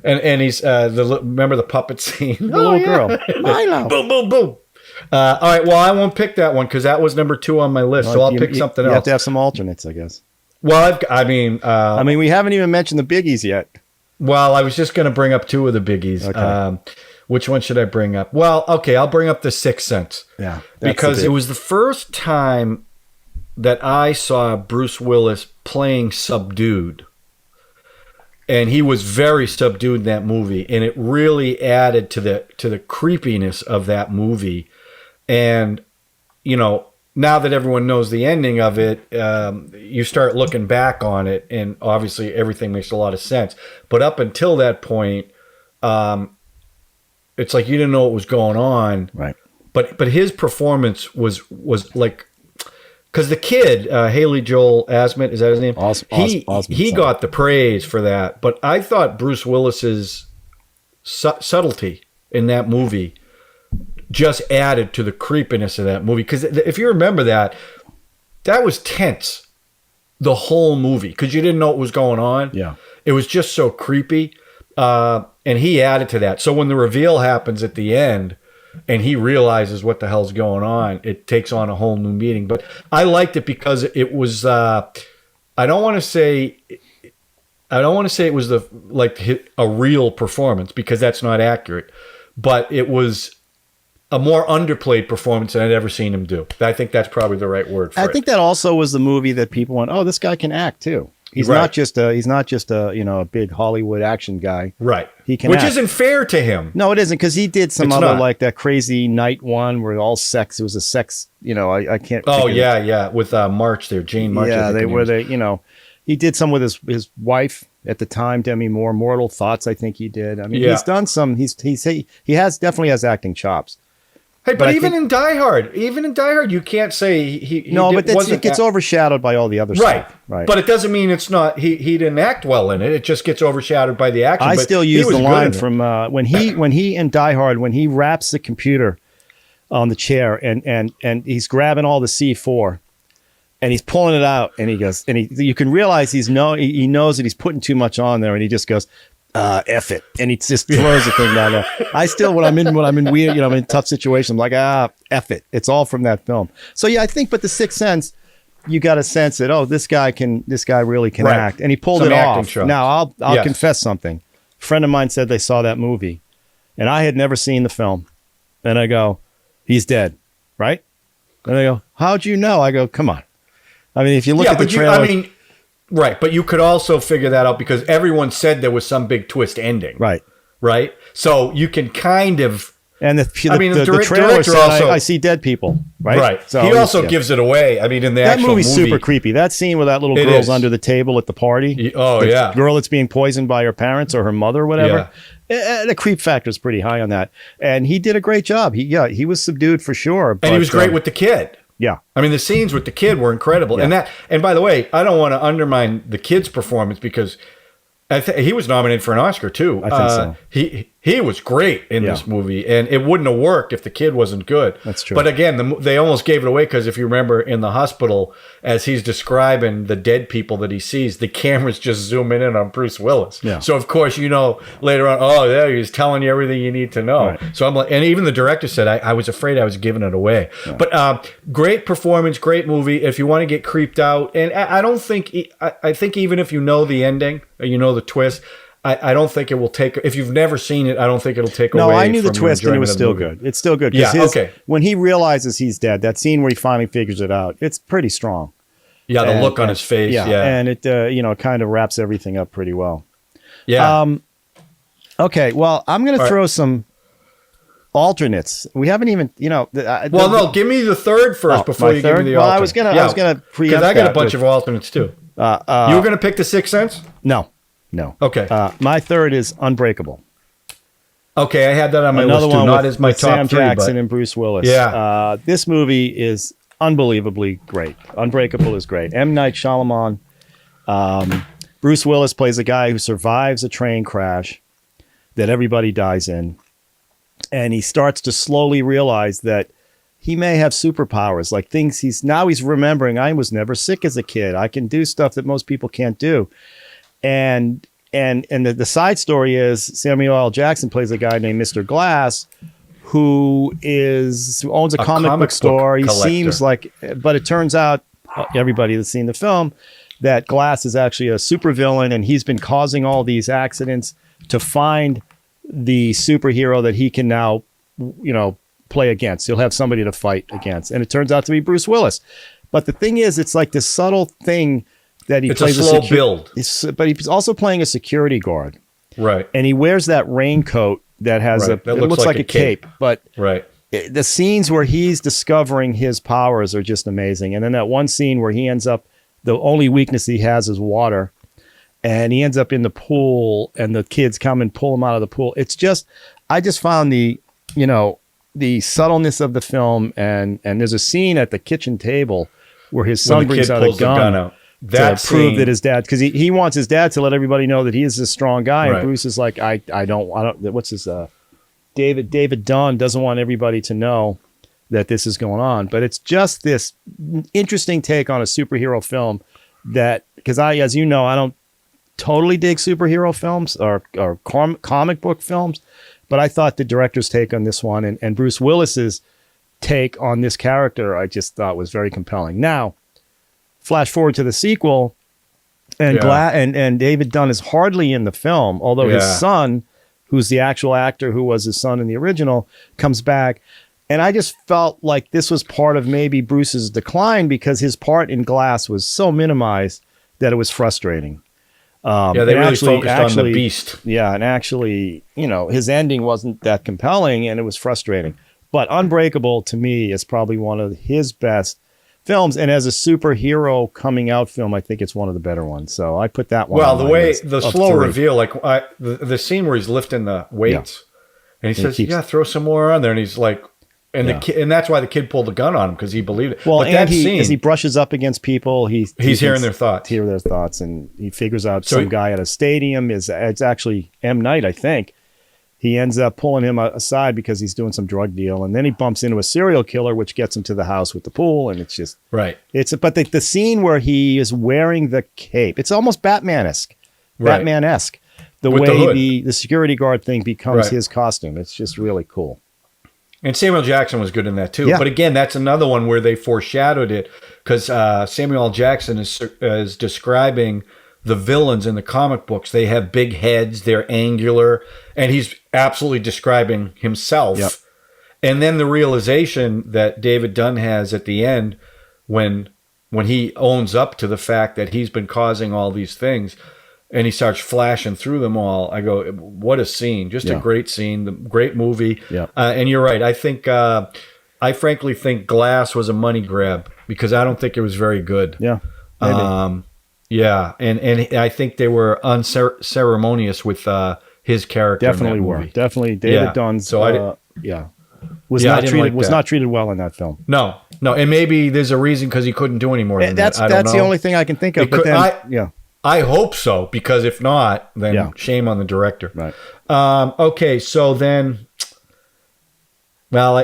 Speaker 1: and he's remember the puppet scene,
Speaker 2: the little girl, Milo,
Speaker 1: boom, boom, boom. All right, well, I won't pick that one because that was number 2 on my list, so I'll pick something else.
Speaker 2: You have to have some alternates, I guess.
Speaker 1: Well, I mean,
Speaker 2: we haven't even mentioned the biggies yet.
Speaker 1: Well, I was just going to bring up 2 of the biggies. Okay. Which one should I bring up? Well, okay, I'll bring up The Sixth Sense.
Speaker 2: Yeah.
Speaker 1: Because it was the first time that I saw Bruce Willis playing subdued. And he was very subdued in that movie, and it really added to the creepiness of that movie. And, you know, now that everyone knows the ending of it, you start looking back on it, and obviously everything makes a lot of sense. But up until that point, it's like you didn't know what was going on.
Speaker 2: Right.
Speaker 1: But his performance was like, because the kid, Haley Joel Osment, is that his name? He got the praise for that. But I thought Bruce Willis's subtlety in that movie just added to the creepiness of that movie. Because if you remember that was tense the whole movie because you didn't know what was going on.
Speaker 2: Yeah.
Speaker 1: It was just so creepy. And he added to that. So when the reveal happens at the end and he realizes what the hell's going on, it takes on a whole new meaning. But I liked it because it was, I don't want to say it was a real performance because that's not accurate, but it was a more underplayed performance than I'd ever seen him do. I think that's probably the right word for it.
Speaker 2: I think that also was the movie that people went, "Oh, this guy can act too." He's not just a big Hollywood action guy.
Speaker 1: Right.
Speaker 2: He can
Speaker 1: Which
Speaker 2: act.
Speaker 1: Isn't fair to him.
Speaker 2: No, it isn't, because he did some
Speaker 1: It's
Speaker 2: other
Speaker 1: not.
Speaker 2: like that crazy night one where all sex. It was a sex. I can't.
Speaker 1: Oh
Speaker 2: think of it.
Speaker 1: yeah, with March there, Jane March.
Speaker 2: Yeah, he did some with his wife at the time, Demi Moore. Mortal Thoughts, I think he did. I mean, he's done some. He definitely has acting chops.
Speaker 1: Hey, but even in Die Hard, you can't say he
Speaker 2: no, but it gets overshadowed by all the other stuff. Right.
Speaker 1: But it doesn't mean it's not. He didn't act well in it. It just gets overshadowed by the action.
Speaker 2: I
Speaker 1: but
Speaker 2: still
Speaker 1: he
Speaker 2: use
Speaker 1: was
Speaker 2: the
Speaker 1: good
Speaker 2: line
Speaker 1: in it.
Speaker 2: from when he in Die Hard, when he wraps the computer on the chair and he's grabbing all the C4 and he's pulling it out and he goes you can realize he knows that he's putting too much on there and he just goes F it, and he just throws the thing down there. I still when I'm in weird, I'm in tough situations, I'm like F it. It's all from that film. So yeah, I think, but The Sixth Sense, you got a sense that this guy really can act, and he pulled it off.
Speaker 1: Chops.
Speaker 2: Now I'll confess something. A friend of mine said they saw that movie, and I had never seen the film, and I go, he's dead, right? And I go, how'd you know? I go, come on, I mean, if you look at the trailer,
Speaker 1: right, but you could also figure that out because everyone said there was some big twist ending. Right. So you can kind of.
Speaker 2: And the trailer said, also, I see dead people. Right.
Speaker 1: So he also gives it away. I mean, in the actual movie,
Speaker 2: super creepy. That scene where that little girl's under the table at the party. The girl that's being poisoned by her parents or her mother or whatever. Yeah. The creep factor is pretty high on that. And he did a great job. He was subdued for sure.
Speaker 1: And he was great with the kid.
Speaker 2: Yeah.
Speaker 1: I mean, the scenes with the kid were incredible. Yeah. And by the way, I don't want to undermine the kid's performance because he was nominated for an Oscar too.
Speaker 2: I think so.
Speaker 1: He was great in this movie, and it wouldn't have worked if the kid wasn't good.
Speaker 2: That's true.
Speaker 1: But again, they almost gave it away because if you remember in the hospital, as he's describing the dead people that he sees, the camera's just zooming in on Bruce Willis.
Speaker 2: Yeah.
Speaker 1: So of course, later on, he's telling you everything you need to know. Right. So I'm like, and even the director said, I was afraid I was giving it away. Yeah. But great performance, great movie. If you want to get creeped out, and I don't think, I think even if you know the ending, or you know the twist, I don't think it will take. If you've never seen it, I don't think it'll take away.
Speaker 2: No, I knew the twist, and it was still good. It's still good.
Speaker 1: Yeah. Okay.
Speaker 2: When he realizes he's dead, that scene where he finally figures it out, it's pretty strong.
Speaker 1: Yeah, the look on his face. Yeah,
Speaker 2: and it kind of wraps everything up pretty well.
Speaker 1: Yeah.
Speaker 2: Okay. Well, I'm going to throw some alternates. We haven't even,
Speaker 1: give me the third first before you give me the alternate.
Speaker 2: Well, I was going to preempt
Speaker 1: because I got a bunch of alternates too. You were going to pick The Sixth Sense?
Speaker 2: No.
Speaker 1: Okay.
Speaker 2: My third is Unbreakable.
Speaker 1: Okay, I had that on my
Speaker 2: Another
Speaker 1: list too.
Speaker 2: One
Speaker 1: Not
Speaker 2: with
Speaker 1: as my top
Speaker 2: Sam
Speaker 1: three,
Speaker 2: Jackson
Speaker 1: but
Speaker 2: and Bruce Willis.
Speaker 1: Yeah.
Speaker 2: This movie is unbelievably great. Unbreakable is great. M. Night Shyamalan. Bruce Willis plays a guy who survives a train crash that everybody dies in. And he starts to slowly realize that he may have superpowers, like things he's remembering. I was never sick as a kid. I can do stuff that most people can't do. And the side story is Samuel L. Jackson plays a guy named Mr. Glass who owns a comic book store. He seems like, but it turns out, everybody that's seen the film, that Glass is actually a supervillain, and he's been causing all these accidents to find the superhero that he can now, play against. He'll have somebody to fight against, and it turns out to be Bruce Willis. But the thing is, it's like this subtle thing that he plays
Speaker 1: a slow build.
Speaker 2: But he's also playing a security guard.
Speaker 1: Right.
Speaker 2: And he wears that raincoat that has it looks like a cape. But the scenes where he's discovering his powers are just amazing. And then that one scene where he ends up, the only weakness he has is water. And he ends up in the pool, and the kids come and pull him out of the pool. It's just, I just found the subtleness of the film. And there's a scene at the kitchen table where his son brings out a gun out. To prove that his dad, because he wants his dad to let everybody know that he is a strong guy, and Bruce is like, I don't. What's his David Dunn doesn't want everybody to know that this is going on. But it's just this interesting take on a superhero film that, because as you know, I don't totally dig superhero films or comic book films, but I thought the director's take on this one and Bruce Willis's take on this character, I just thought was very compelling. Now, flash forward to the sequel, and David Dunn is hardly in the film, although his son, who's the actual actor who was his son in the original, comes back. And I just felt like this was part of maybe Bruce's decline because his part in Glass was so minimized that it was frustrating.
Speaker 1: They really focused on the beast.
Speaker 2: Yeah, and actually, his ending wasn't that compelling, and it was frustrating. But Unbreakable, to me, is probably one of his best films, and as a superhero coming out film, I think it's one of the better ones. So I put that one.
Speaker 1: Well, the slow reveal, like the scene where he's lifting the weights, and he says, "Throw some more on there," and he's like, and that's why the kid pulled the gun on him because he believed it.
Speaker 2: Well, but and as he brushes up against people, he's
Speaker 1: hearing their thoughts,
Speaker 2: and he figures out some guy at a stadium it's actually M. Night, I think. He ends up pulling him aside because he's doing some drug deal, and then he bumps into a serial killer, which gets him to the house with the pool, and it's just But the scene where he is wearing the cape, it's almost Batman-esque. The way the security guard thing becomes his costume. It's just really cool.
Speaker 1: And Samuel Jackson was good in that too. Yeah. But again, that's another one where they foreshadowed it because Samuel L. Jackson is describing the villains in the comic books. They have big heads, they're angular, and he's absolutely describing himself. Yep. And then the realization that David Dunn has at the end when when he owns up to the fact that he's been causing all these things, and he starts flashing through them all, I go, what a scene. Just a great scene, the great movie.
Speaker 2: Yeah.
Speaker 1: And you're right. I frankly think Glass was a money grab because I don't think it was very good.
Speaker 2: Yeah. Maybe.
Speaker 1: Yeah. And I think they were unceremonious with his character.
Speaker 2: Definitely
Speaker 1: in that
Speaker 2: were.
Speaker 1: movie.
Speaker 2: Definitely David Dunn's. So was not treated well in that film.
Speaker 1: No. And maybe there's a reason because he couldn't do any more than that. I don't know.
Speaker 2: That's the only thing I can think of. But then,
Speaker 1: I hope so, because if not, then shame on the director.
Speaker 2: Right.
Speaker 1: Okay, so then, well,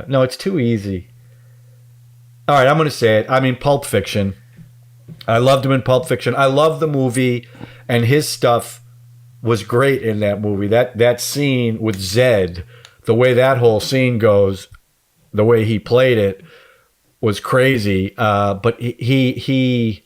Speaker 1: no, it's too easy. All right, I'm going to say it. I mean, Pulp Fiction. I loved him in Pulp Fiction. I love the movie, and his stuff was great in that movie. That scene with Zed, the way that whole scene goes, the way he played it was crazy. But he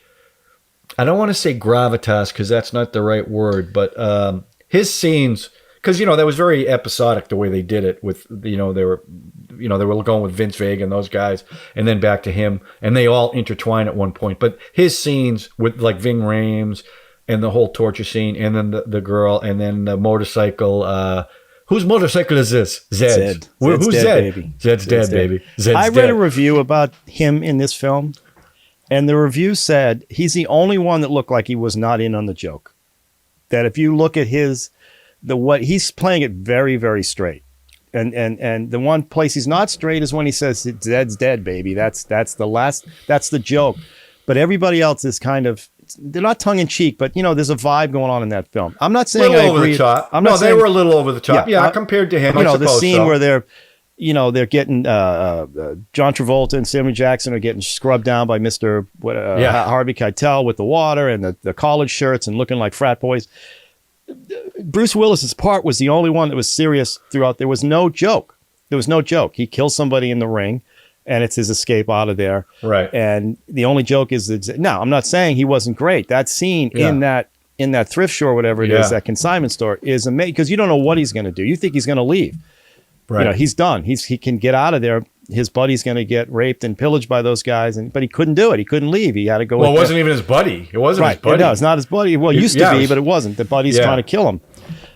Speaker 1: I don't want to say gravitas because that's not the right word, but his scenes, because that was very episodic the way they did it. With they were going with Vince Vega and those guys, and then back to him, and they all intertwine at one point. But his scenes with like Ving Rhames and the whole torture scene, and then the girl, and then the motorcycle. Whose motorcycle is this? Zed's. Who's
Speaker 2: dead,
Speaker 1: Zed?
Speaker 2: baby.
Speaker 1: Zed's dead, baby. Zed's
Speaker 2: I read
Speaker 1: dead.
Speaker 2: a review about him in this film. And the review said he's the only one that looked like he was not in on the joke. That if you look at he's playing it very, very straight. And the one place he's not straight is when he says Zed's dead, baby. That's the joke. But everybody else is kind of, they're not tongue in cheek, but there's a vibe going on in that film. I'm not saying I agree.
Speaker 1: Over the top. They were a little over the top. Yeah, compared to him.
Speaker 2: The scene where they're getting John Travolta and Samuel Jackson are getting scrubbed down by Mr. Harvey Keitel with the water and the collared shirts and looking like frat boys. Bruce Willis's part was the only one that was serious throughout. There was no joke. He kills somebody in the ring, and it's his escape out of there.
Speaker 1: Right.
Speaker 2: And the only joke is that, now, I'm not saying he wasn't great. That scene in that thrift store, whatever it is, that consignment store, is amazing because you don't know what he's going to do. You think he's going to leave. Right. He's done. He can get out of there. His buddy's going to get raped and pillaged by those guys, but he couldn't do it. He couldn't leave. He had to go.
Speaker 1: Well, it wasn't even his buddy. It wasn't his buddy.
Speaker 2: No, it's not his buddy. Well, it used to be, but it wasn't. The buddy's trying to kill him.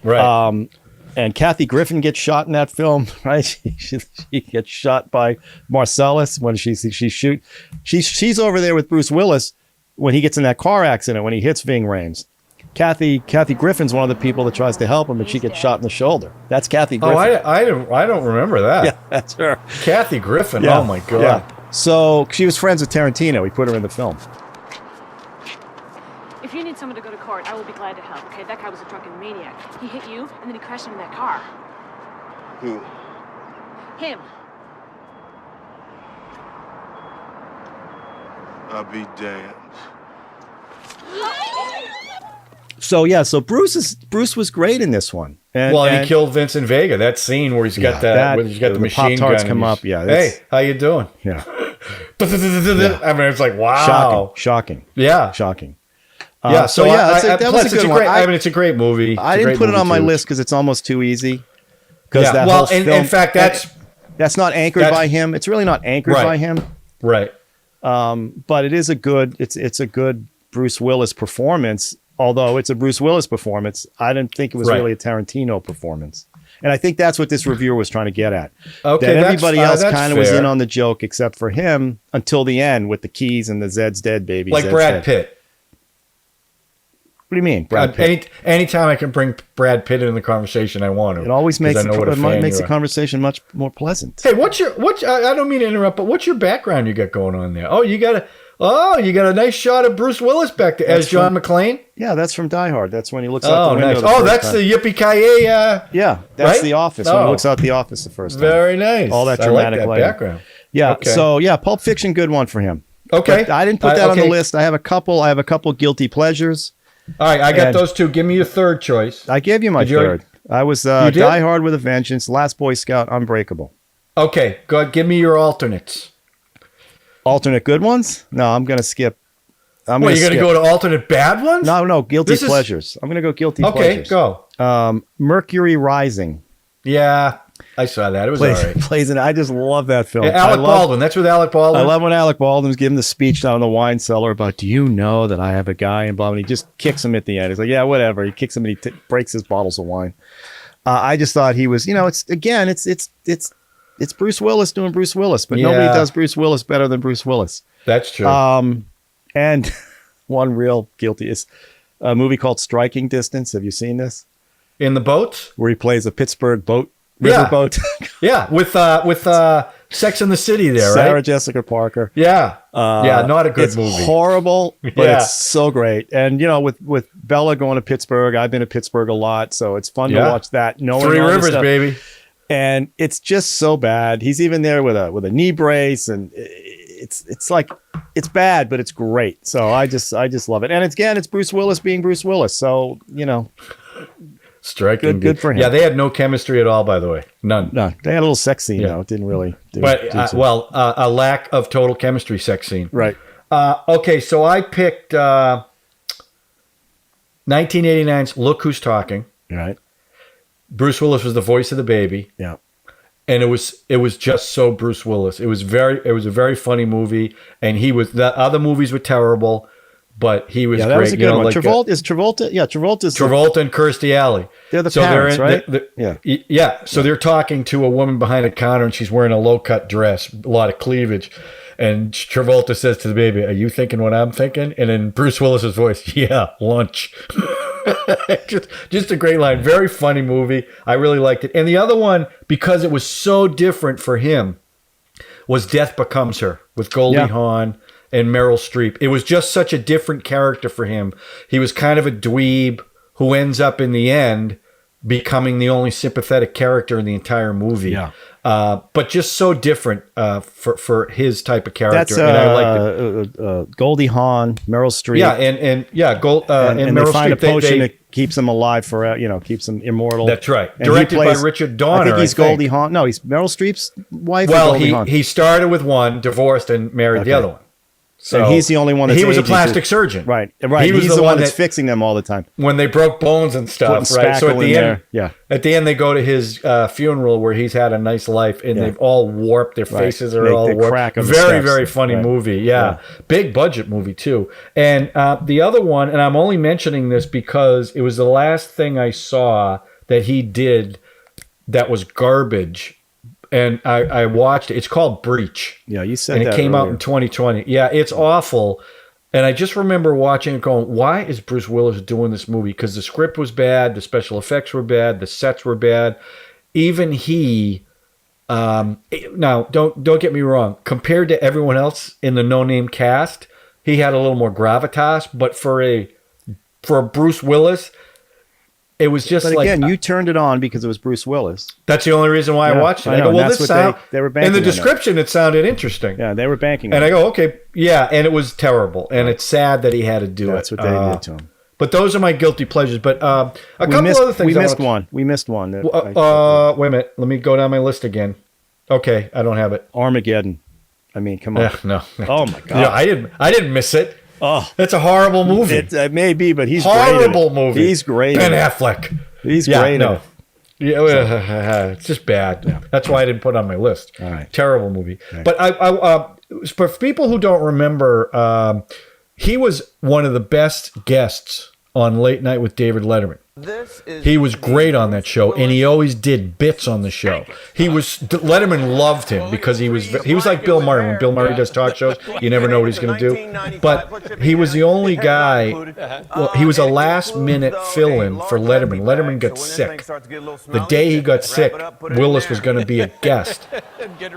Speaker 1: Right.
Speaker 2: And Kathy Griffin gets shot in that film, right? She gets shot by Marcellus when she's over there with Bruce Willis when he gets in that car accident when he hits Ving Rhames. Kathy Griffin's one of the people that tries to help him, and she gets shot in the shoulder. That's Kathy Griffin.
Speaker 1: Oh, I don't remember that.
Speaker 2: Yeah, that's her.
Speaker 1: Kathy Griffin.
Speaker 2: Yeah.
Speaker 1: Oh my God.
Speaker 2: Yeah. So she was friends with Tarantino. He put her in the film.
Speaker 6: If you need someone to go to court, I will be glad to help. Okay, that guy was a drunken maniac. He hit you, and then he crashed into that car.
Speaker 3: Who?
Speaker 6: Him.
Speaker 3: I'll be damned.
Speaker 2: So Bruce was great in this one. And
Speaker 1: he killed Vincent Vega. That scene where he's got where he's got the machine gun.
Speaker 2: Pop-Tarts come up. Yeah.
Speaker 1: Hey, how you doing?
Speaker 2: Yeah.
Speaker 1: I mean, it's like, wow.
Speaker 2: Shocking.
Speaker 1: Yeah.
Speaker 2: Shocking.
Speaker 1: Yeah.
Speaker 2: That was a good one.
Speaker 1: It's a great movie.
Speaker 2: I didn't put it on my list because it's almost too easy. Because
Speaker 1: in fact,
Speaker 2: that's not anchored by him. It's really not anchored by him.
Speaker 1: Right.
Speaker 2: But it is a good Bruce Willis performance. Although it's a Bruce Willis performance, I didn't think it was really a Tarantino performance. And I think that's what this reviewer was trying to get at. Okay, that everybody else kind of was in on the joke except for him until the end with the keys and the Zed's dead, baby.
Speaker 1: Like
Speaker 2: Zed's
Speaker 1: Brad
Speaker 2: dead.
Speaker 1: Pitt.
Speaker 2: What do you mean, Brad Pitt?
Speaker 1: Anytime I can bring Brad Pitt in the conversation, I want to.
Speaker 2: It always makes the conversation much more pleasant.
Speaker 1: Hey, I don't mean to interrupt, but what's your background you got going on there? You got a nice shot of Bruce Willis back there as John McClane?
Speaker 2: Yeah, that's from Die Hard. That's when he looks out the window.
Speaker 1: Nice. That's the Yippee Ki Yay.
Speaker 2: Yeah, that's The Office. When he looks out the office the first time.
Speaker 1: Very nice.
Speaker 2: All that dramatic
Speaker 1: lighting. Background.
Speaker 2: Yeah. Okay. So Pulp Fiction, good one for him.
Speaker 1: Okay.
Speaker 2: But I didn't put that on the list. I have a couple guilty pleasures.
Speaker 1: All right, I got those two. Give me your third choice.
Speaker 2: I gave you my third. I was Die Hard with a Vengeance, Last Boy Scout, Unbreakable.
Speaker 1: Okay, go ahead. Give me your alternates.
Speaker 2: Alternate good ones? No, I'm going to skip.
Speaker 1: You're going to go to alternate bad ones?
Speaker 2: No, guilty pleasures. I'm going to go guilty pleasures.
Speaker 1: Okay, go.
Speaker 2: Mercury Rising.
Speaker 1: Yeah, I saw that. It was all right.
Speaker 2: Plays in. I just love that film.
Speaker 1: Yeah, Alec Baldwin. That's with Alec Baldwin.
Speaker 2: I love when Alec Baldwin's giving the speech down in the wine cellar about, do you know that I have a guy in blah, and he just kicks him at the end. He's like, yeah, whatever. He kicks him and he breaks his bottles of wine. I just thought he was, it's Bruce Willis doing Bruce Willis, but nobody does Bruce Willis better than Bruce Willis.
Speaker 1: That's true.
Speaker 2: And one real guilty is a movie called Striking Distance. Have you seen this?
Speaker 1: In the boats?
Speaker 2: Where he plays a Pittsburgh riverboat.
Speaker 1: Yeah, with Sex and the City there, right?
Speaker 2: Sarah Jessica Parker.
Speaker 1: Yeah. Not a good movie.
Speaker 2: It's horrible, but it's so great. And, with Bella going to Pittsburgh, I've been to Pittsburgh a lot, so it's fun to watch that.
Speaker 1: Three Rivers, baby.
Speaker 2: And it's just so bad. He's even there with a knee brace, and it's like, it's bad, but it's great. So I just love it. And it's Bruce Willis being Bruce Willis. So,
Speaker 1: Striking.
Speaker 2: Good for him.
Speaker 1: Yeah, they had no chemistry at all, by the way. None.
Speaker 2: No, they had a little sex scene, though. It didn't really do
Speaker 1: a lack of total chemistry sex scene.
Speaker 2: Right.
Speaker 1: Okay, so I picked 1989's Look Who's Talking.
Speaker 2: Right.
Speaker 1: Bruce Willis was the voice of the baby.
Speaker 2: Yeah.
Speaker 1: And it was just so Bruce Willis. It was a very funny movie, and the other movies were terrible. But he was great.
Speaker 2: That was a good one. Travolta. Yeah, Travolta's
Speaker 1: Travolta and Kirstie Alley.
Speaker 2: They're the parents, right?
Speaker 1: So they're talking to a woman behind a counter, and she's wearing a low-cut dress, a lot of cleavage. And Travolta says to the baby, "Are you thinking what I'm thinking?" And in Bruce Willis's voice, "Yeah, lunch." just a great line. Very funny movie. I really liked it. And the other one, because it was so different for him, was Death Becomes Her with Goldie Hawn and Meryl Streep. It was just such a different character for him. He was kind of a dweeb who ends up in the end becoming the only sympathetic character in the entire movie. Yeah. But just so different for his type of character.
Speaker 2: That's
Speaker 1: and I liked it.
Speaker 2: Goldie Hawn, Meryl Streep.
Speaker 1: Yeah, and Meryl
Speaker 2: they find
Speaker 1: Streep,
Speaker 2: a potion that keeps him alive forever. Keeps him immortal.
Speaker 1: That's right. And directed by Richard Donner.
Speaker 2: I think he's Goldie Hawn. No, he's Meryl Streep's wife.
Speaker 1: Well, he started with one, divorced, and married the other one. So
Speaker 2: and he's the only one that's
Speaker 1: he was a plastic surgeon.
Speaker 2: Right. He's the one that's fixing them all the time.
Speaker 1: When they broke bones and stuff, right? So at the end they go to his funeral where he's had a nice life and they've all warped, their faces are all warped. Very, very funny movie. Yeah. Big budget movie too. And the other one, and I'm only mentioning this because it was the last thing I saw that he did that was garbage. And I watched it. It's called Breach.
Speaker 2: Yeah, you said that.
Speaker 1: And it came out in 2020. Yeah, it's awful. And I just remember watching it going, why is Bruce Willis doing this movie? Because the script was bad, the special effects were bad, the sets were bad. Even he, now don't get me wrong, compared to everyone else in the no-name cast, he had a little more gravitas. But for a Bruce Willis, it was just
Speaker 2: but again, you turned it on because it was Bruce Willis.
Speaker 1: That's the only reason why I watched it. I go, well, this sound. They were banking in the description. It sounded interesting.
Speaker 2: Yeah, they were banking.
Speaker 1: And I go, okay, yeah, and it was terrible, and it's sad that he had to do it.
Speaker 2: That's what they did to him.
Speaker 1: But those are my guilty pleasures. But a couple other things.
Speaker 2: We missed one.
Speaker 1: Wait a minute. Let me go down my list again. Okay, I don't have it.
Speaker 2: Armageddon. I mean, come on.
Speaker 1: No.
Speaker 2: Oh my God.
Speaker 1: Yeah, I didn't miss it.
Speaker 2: Oh,
Speaker 1: that's a horrible movie.
Speaker 2: It may be, but he's
Speaker 1: horrible movie.
Speaker 2: He's great.
Speaker 1: Ben Affleck.
Speaker 2: He's great.
Speaker 1: No. Yeah, it's just bad. Yeah. That's why I didn't put it on my list.
Speaker 2: All right.
Speaker 1: Terrible movie. Okay. But for people who don't remember, he was one of the best guests on Late Night with David Letterman. He was great on that show, and he always did bits on the show. Letterman loved him because he was like Bill Murray. When Bill Murray does talk shows, you never know what he's going to do. But he was the only guy. Well, he was a last-minute fill-in for Letterman. Letterman got sick. The day he got sick, Willis was going to be a guest.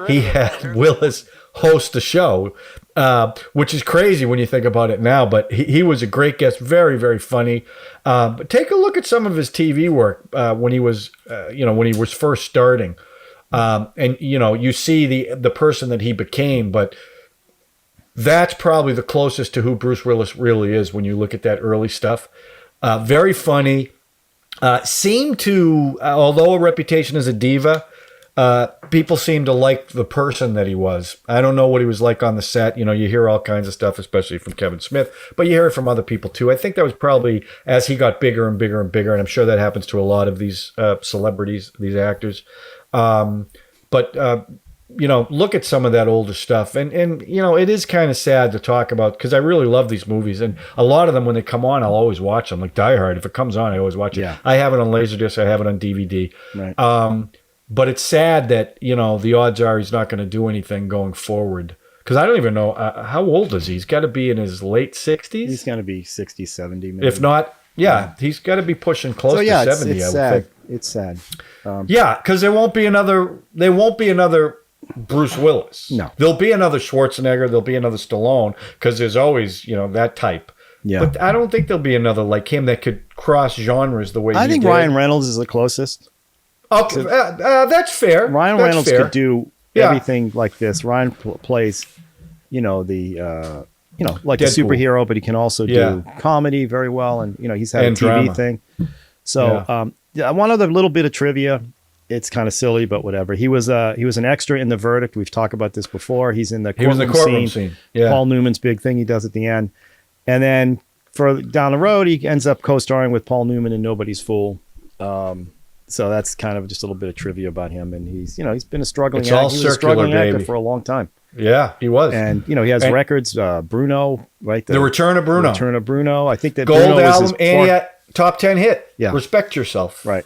Speaker 1: He had Willis host the show, which is crazy when you think about it now. But he was a great guest, very, very funny. But take a look at some of his TV work when he was, when he was first starting, and you see the person that he became. But that's probably the closest to who Bruce Willis really is when you look at that early stuff. Very funny. Seemed to, although a reputation as a diva, people seem to like the person that he was. I don't know what he was like on the set. You hear all kinds of stuff, especially from Kevin Smith, but you hear it from other people too. I think that was probably as he got bigger and bigger and bigger, and I'm sure that happens to a lot of these celebrities, these actors. But look at some of that older stuff, and it is kind of sad to talk about because I really love these movies, and a lot of them when they come on, I'll always watch them. Like Die Hard, if it comes on, I always watch it.
Speaker 2: Yeah.
Speaker 1: I have it on Laserdisc, I have it on DVD.
Speaker 2: Right.
Speaker 1: But it's sad that the odds are he's not going to do anything going forward. Because I don't even know how old is he? He's got to be in his late 60s.
Speaker 2: He's going to be 60, 70 maybe.
Speaker 1: If not, he's got to be pushing close to 70.
Speaker 2: It's
Speaker 1: I would
Speaker 2: sad.
Speaker 1: think.
Speaker 2: It's sad.
Speaker 1: Because there won't be another Bruce Willis.
Speaker 2: No.
Speaker 1: There'll be another Schwarzenegger. There'll be another Stallone because there's always that type.
Speaker 2: Yeah.
Speaker 1: But I don't think there'll be another like him that could cross genres the way
Speaker 2: I
Speaker 1: he
Speaker 2: think
Speaker 1: did.
Speaker 2: Ryan Reynolds is the closest.
Speaker 1: Okay, that's fair.
Speaker 2: Ryan Reynolds could do
Speaker 1: Yeah.
Speaker 2: everything like this. Ryan plays, the like a
Speaker 1: Deadpool.
Speaker 2: superhero, but he can also do comedy very well, and he's had
Speaker 1: And
Speaker 2: a TV
Speaker 1: drama.
Speaker 2: thing. So, one other little bit of trivia. It's kind of silly, but whatever. He was an extra in The Verdict. We've talked about this before. He's in the courtroom scene.
Speaker 1: Yeah.
Speaker 2: Paul Newman's big thing he does at the end, and then for down the road, he ends up co-starring with Paul Newman in Nobody's Fool. So that's kind of just a little bit of trivia about him, and he's been a struggling
Speaker 1: It's all
Speaker 2: actor. He was a
Speaker 1: circular,
Speaker 2: struggling actor
Speaker 1: baby.
Speaker 2: for a long time,
Speaker 1: Yeah, he was.
Speaker 2: and he has
Speaker 1: And-
Speaker 2: records. Bruno, right?
Speaker 1: The Return of Bruno.
Speaker 2: Return of Bruno. I think that
Speaker 1: Gold
Speaker 2: Bruno was
Speaker 1: album,
Speaker 2: his
Speaker 1: and he had top 10 hit.
Speaker 2: Yeah.
Speaker 1: Respect yourself.
Speaker 2: right.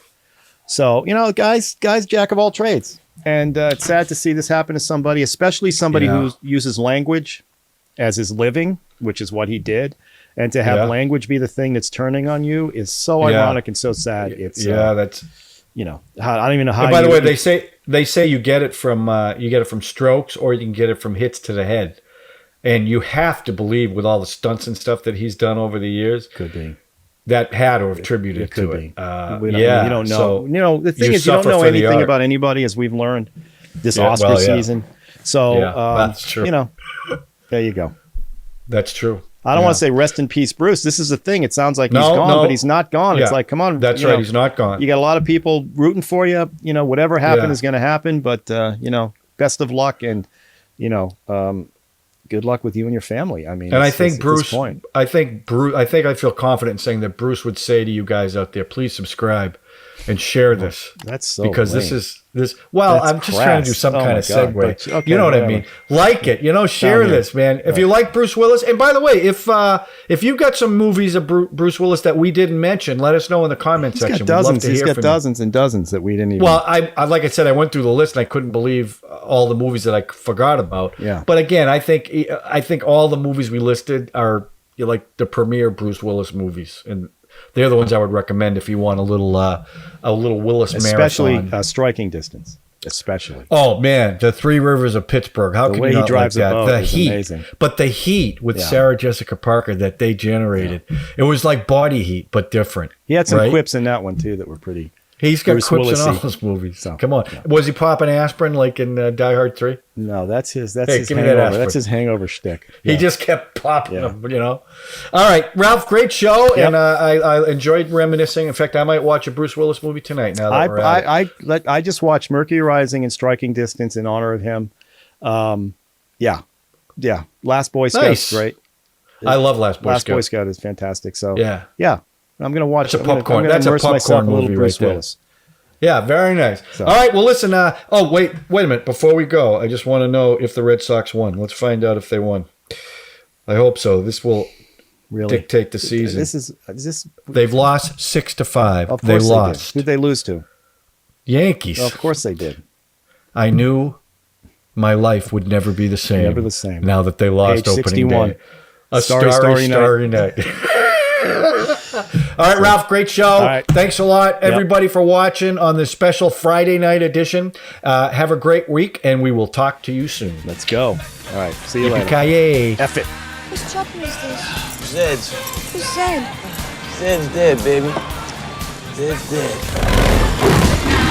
Speaker 2: So guys, jack of all trades, and it's sad to see this happen to somebody, especially somebody
Speaker 1: Yeah.
Speaker 2: who uses language as his living, which is what he did. And to have language be the thing that's turning on you is so ironic and so sad. It's
Speaker 1: that's.
Speaker 2: I don't even know how.
Speaker 1: And by the way, they say you get it from strokes, or you can get it from hits to the head, and you have to believe with all the stunts and stuff that he's done over the years.
Speaker 2: Could be.
Speaker 1: That had to have attributed
Speaker 2: could
Speaker 1: to
Speaker 2: be.
Speaker 1: it.
Speaker 2: We
Speaker 1: yeah,
Speaker 2: you don't know.
Speaker 1: So
Speaker 2: The thing
Speaker 1: you
Speaker 2: is, you don't
Speaker 1: suffer
Speaker 2: know
Speaker 1: for the
Speaker 2: anything
Speaker 1: art.
Speaker 2: about anybody, as we've learned this
Speaker 1: Yeah,
Speaker 2: Oscar
Speaker 1: well, yeah.
Speaker 2: season. So
Speaker 1: that's true.
Speaker 2: There you go.
Speaker 1: That's true.
Speaker 2: I don't want to say rest in peace, Bruce. This is the thing. It sounds like he's
Speaker 1: No,
Speaker 2: gone,
Speaker 1: no.
Speaker 2: but he's not gone. It's
Speaker 1: Yeah.
Speaker 2: like, come on.
Speaker 1: That's right. He's not gone.
Speaker 2: You got a lot of people rooting for you. Whatever happened
Speaker 1: Yeah.
Speaker 2: is going to happen. But best of luck, and good luck with you and your family. I mean,
Speaker 1: And I
Speaker 2: it's-
Speaker 1: think
Speaker 2: it's at
Speaker 1: Bruce.
Speaker 2: this point.
Speaker 1: I think I feel confident in saying that Bruce would say to you guys out there, please subscribe and share this.
Speaker 2: That's so
Speaker 1: because
Speaker 2: lame.
Speaker 1: this is. Well,
Speaker 2: That's
Speaker 1: I'm just trying to do
Speaker 2: crass.
Speaker 1: some
Speaker 2: Oh
Speaker 1: kind
Speaker 2: my
Speaker 1: of
Speaker 2: God,
Speaker 1: segue.
Speaker 2: but- okay,
Speaker 1: You know what I
Speaker 2: whatever.
Speaker 1: mean? Like it, share
Speaker 2: Down here.
Speaker 1: this, man. If you like Bruce Willis, and by the way, if you've got some movies of Bruce Willis that we didn't mention, let us know in the comment
Speaker 2: He's
Speaker 1: section.
Speaker 2: got
Speaker 1: We'd love
Speaker 2: dozens.
Speaker 1: to
Speaker 2: He's
Speaker 1: hear
Speaker 2: got
Speaker 1: from you.
Speaker 2: dozens and dozens that we didn't even.
Speaker 1: Well, I like I said, I went through the list and I couldn't believe all the movies that I forgot about.
Speaker 2: Yeah.
Speaker 1: But again, I think all the movies we listed are like the premier Bruce Willis movies, and they're the ones I would recommend if you want a little Willis
Speaker 2: especially
Speaker 1: marathon.
Speaker 2: Striking Distance, especially.
Speaker 1: Oh man, the Three Rivers of Pittsburgh. How
Speaker 2: The
Speaker 1: can
Speaker 2: way
Speaker 1: you
Speaker 2: he
Speaker 1: not
Speaker 2: drives
Speaker 1: like
Speaker 2: a
Speaker 1: that?
Speaker 2: boat
Speaker 1: The
Speaker 2: is
Speaker 1: heat,
Speaker 2: amazing.
Speaker 1: but the heat with
Speaker 2: Yeah.
Speaker 1: Sarah Jessica Parker that they generated, it was like Body Heat, but different.
Speaker 2: He had some
Speaker 1: right?
Speaker 2: quips in that one too that were pretty.
Speaker 1: He's got
Speaker 2: Bruce
Speaker 1: quips in all
Speaker 2: Willis-y.
Speaker 1: those movies.
Speaker 2: So,
Speaker 1: Come on,
Speaker 2: yeah.
Speaker 1: was he popping aspirin like in Die Hard 3?
Speaker 2: No, that's his.
Speaker 1: Hey,
Speaker 2: His
Speaker 1: give me that
Speaker 2: hangover.
Speaker 1: aspirin.
Speaker 2: That's his hangover shtick.
Speaker 1: He
Speaker 2: Yeah.
Speaker 1: just kept popping
Speaker 2: Yeah.
Speaker 1: them, All right, Ralph, great show,
Speaker 2: Yep.
Speaker 1: and I enjoyed reminiscing. In fact, I might watch a Bruce Willis movie tonight. Now that we're at it.
Speaker 2: I just watched Mercury Rising and Striking Distance in honor of him. Yeah. Last Boy Scout's
Speaker 1: Nice.
Speaker 2: great.
Speaker 1: I love Last Boy
Speaker 2: Last
Speaker 1: Scout.
Speaker 2: Boy Scout is fantastic. So
Speaker 1: Yeah.
Speaker 2: I'm gonna watch.
Speaker 1: That's a
Speaker 2: I'm gonna-
Speaker 1: popcorn-
Speaker 2: I'm gonna
Speaker 1: that's a
Speaker 2: immerse myself
Speaker 1: popcorn
Speaker 2: in a little
Speaker 1: movie
Speaker 2: Bruce
Speaker 1: right there.
Speaker 2: Willis.
Speaker 1: Yeah, very nice.
Speaker 2: So-
Speaker 1: All right, well, listen. Wait a minute. Before we go, I just want to know if the Red Sox won. Let's find out if they won. I hope so. This will
Speaker 2: Really
Speaker 1: dictate the season.
Speaker 2: Is this?
Speaker 1: They've lost 6-5.
Speaker 2: Of
Speaker 1: They
Speaker 2: course
Speaker 1: lost.
Speaker 2: Did. Who'd they lose to?
Speaker 1: Yankees.
Speaker 2: Of course they did.
Speaker 1: I knew my life would never be the same.
Speaker 2: Never the same.
Speaker 1: Now that they lost
Speaker 2: Page
Speaker 1: opening
Speaker 2: 61.
Speaker 1: day. A
Speaker 2: Starry,
Speaker 1: starry
Speaker 2: starry
Speaker 1: night. All right, Ralph, great show.
Speaker 2: All right.
Speaker 1: Thanks a lot, everybody, for watching on this special Friday night edition. Have a great week, and we will talk to you soon.
Speaker 2: Let's go. All right. See you
Speaker 1: Yippee
Speaker 2: later.
Speaker 1: Ki Yay.
Speaker 2: F it.
Speaker 7: Whose chopper is this?
Speaker 8: Zed's.
Speaker 7: Who's Zed?
Speaker 8: Zed's dead, baby. Zed's dead.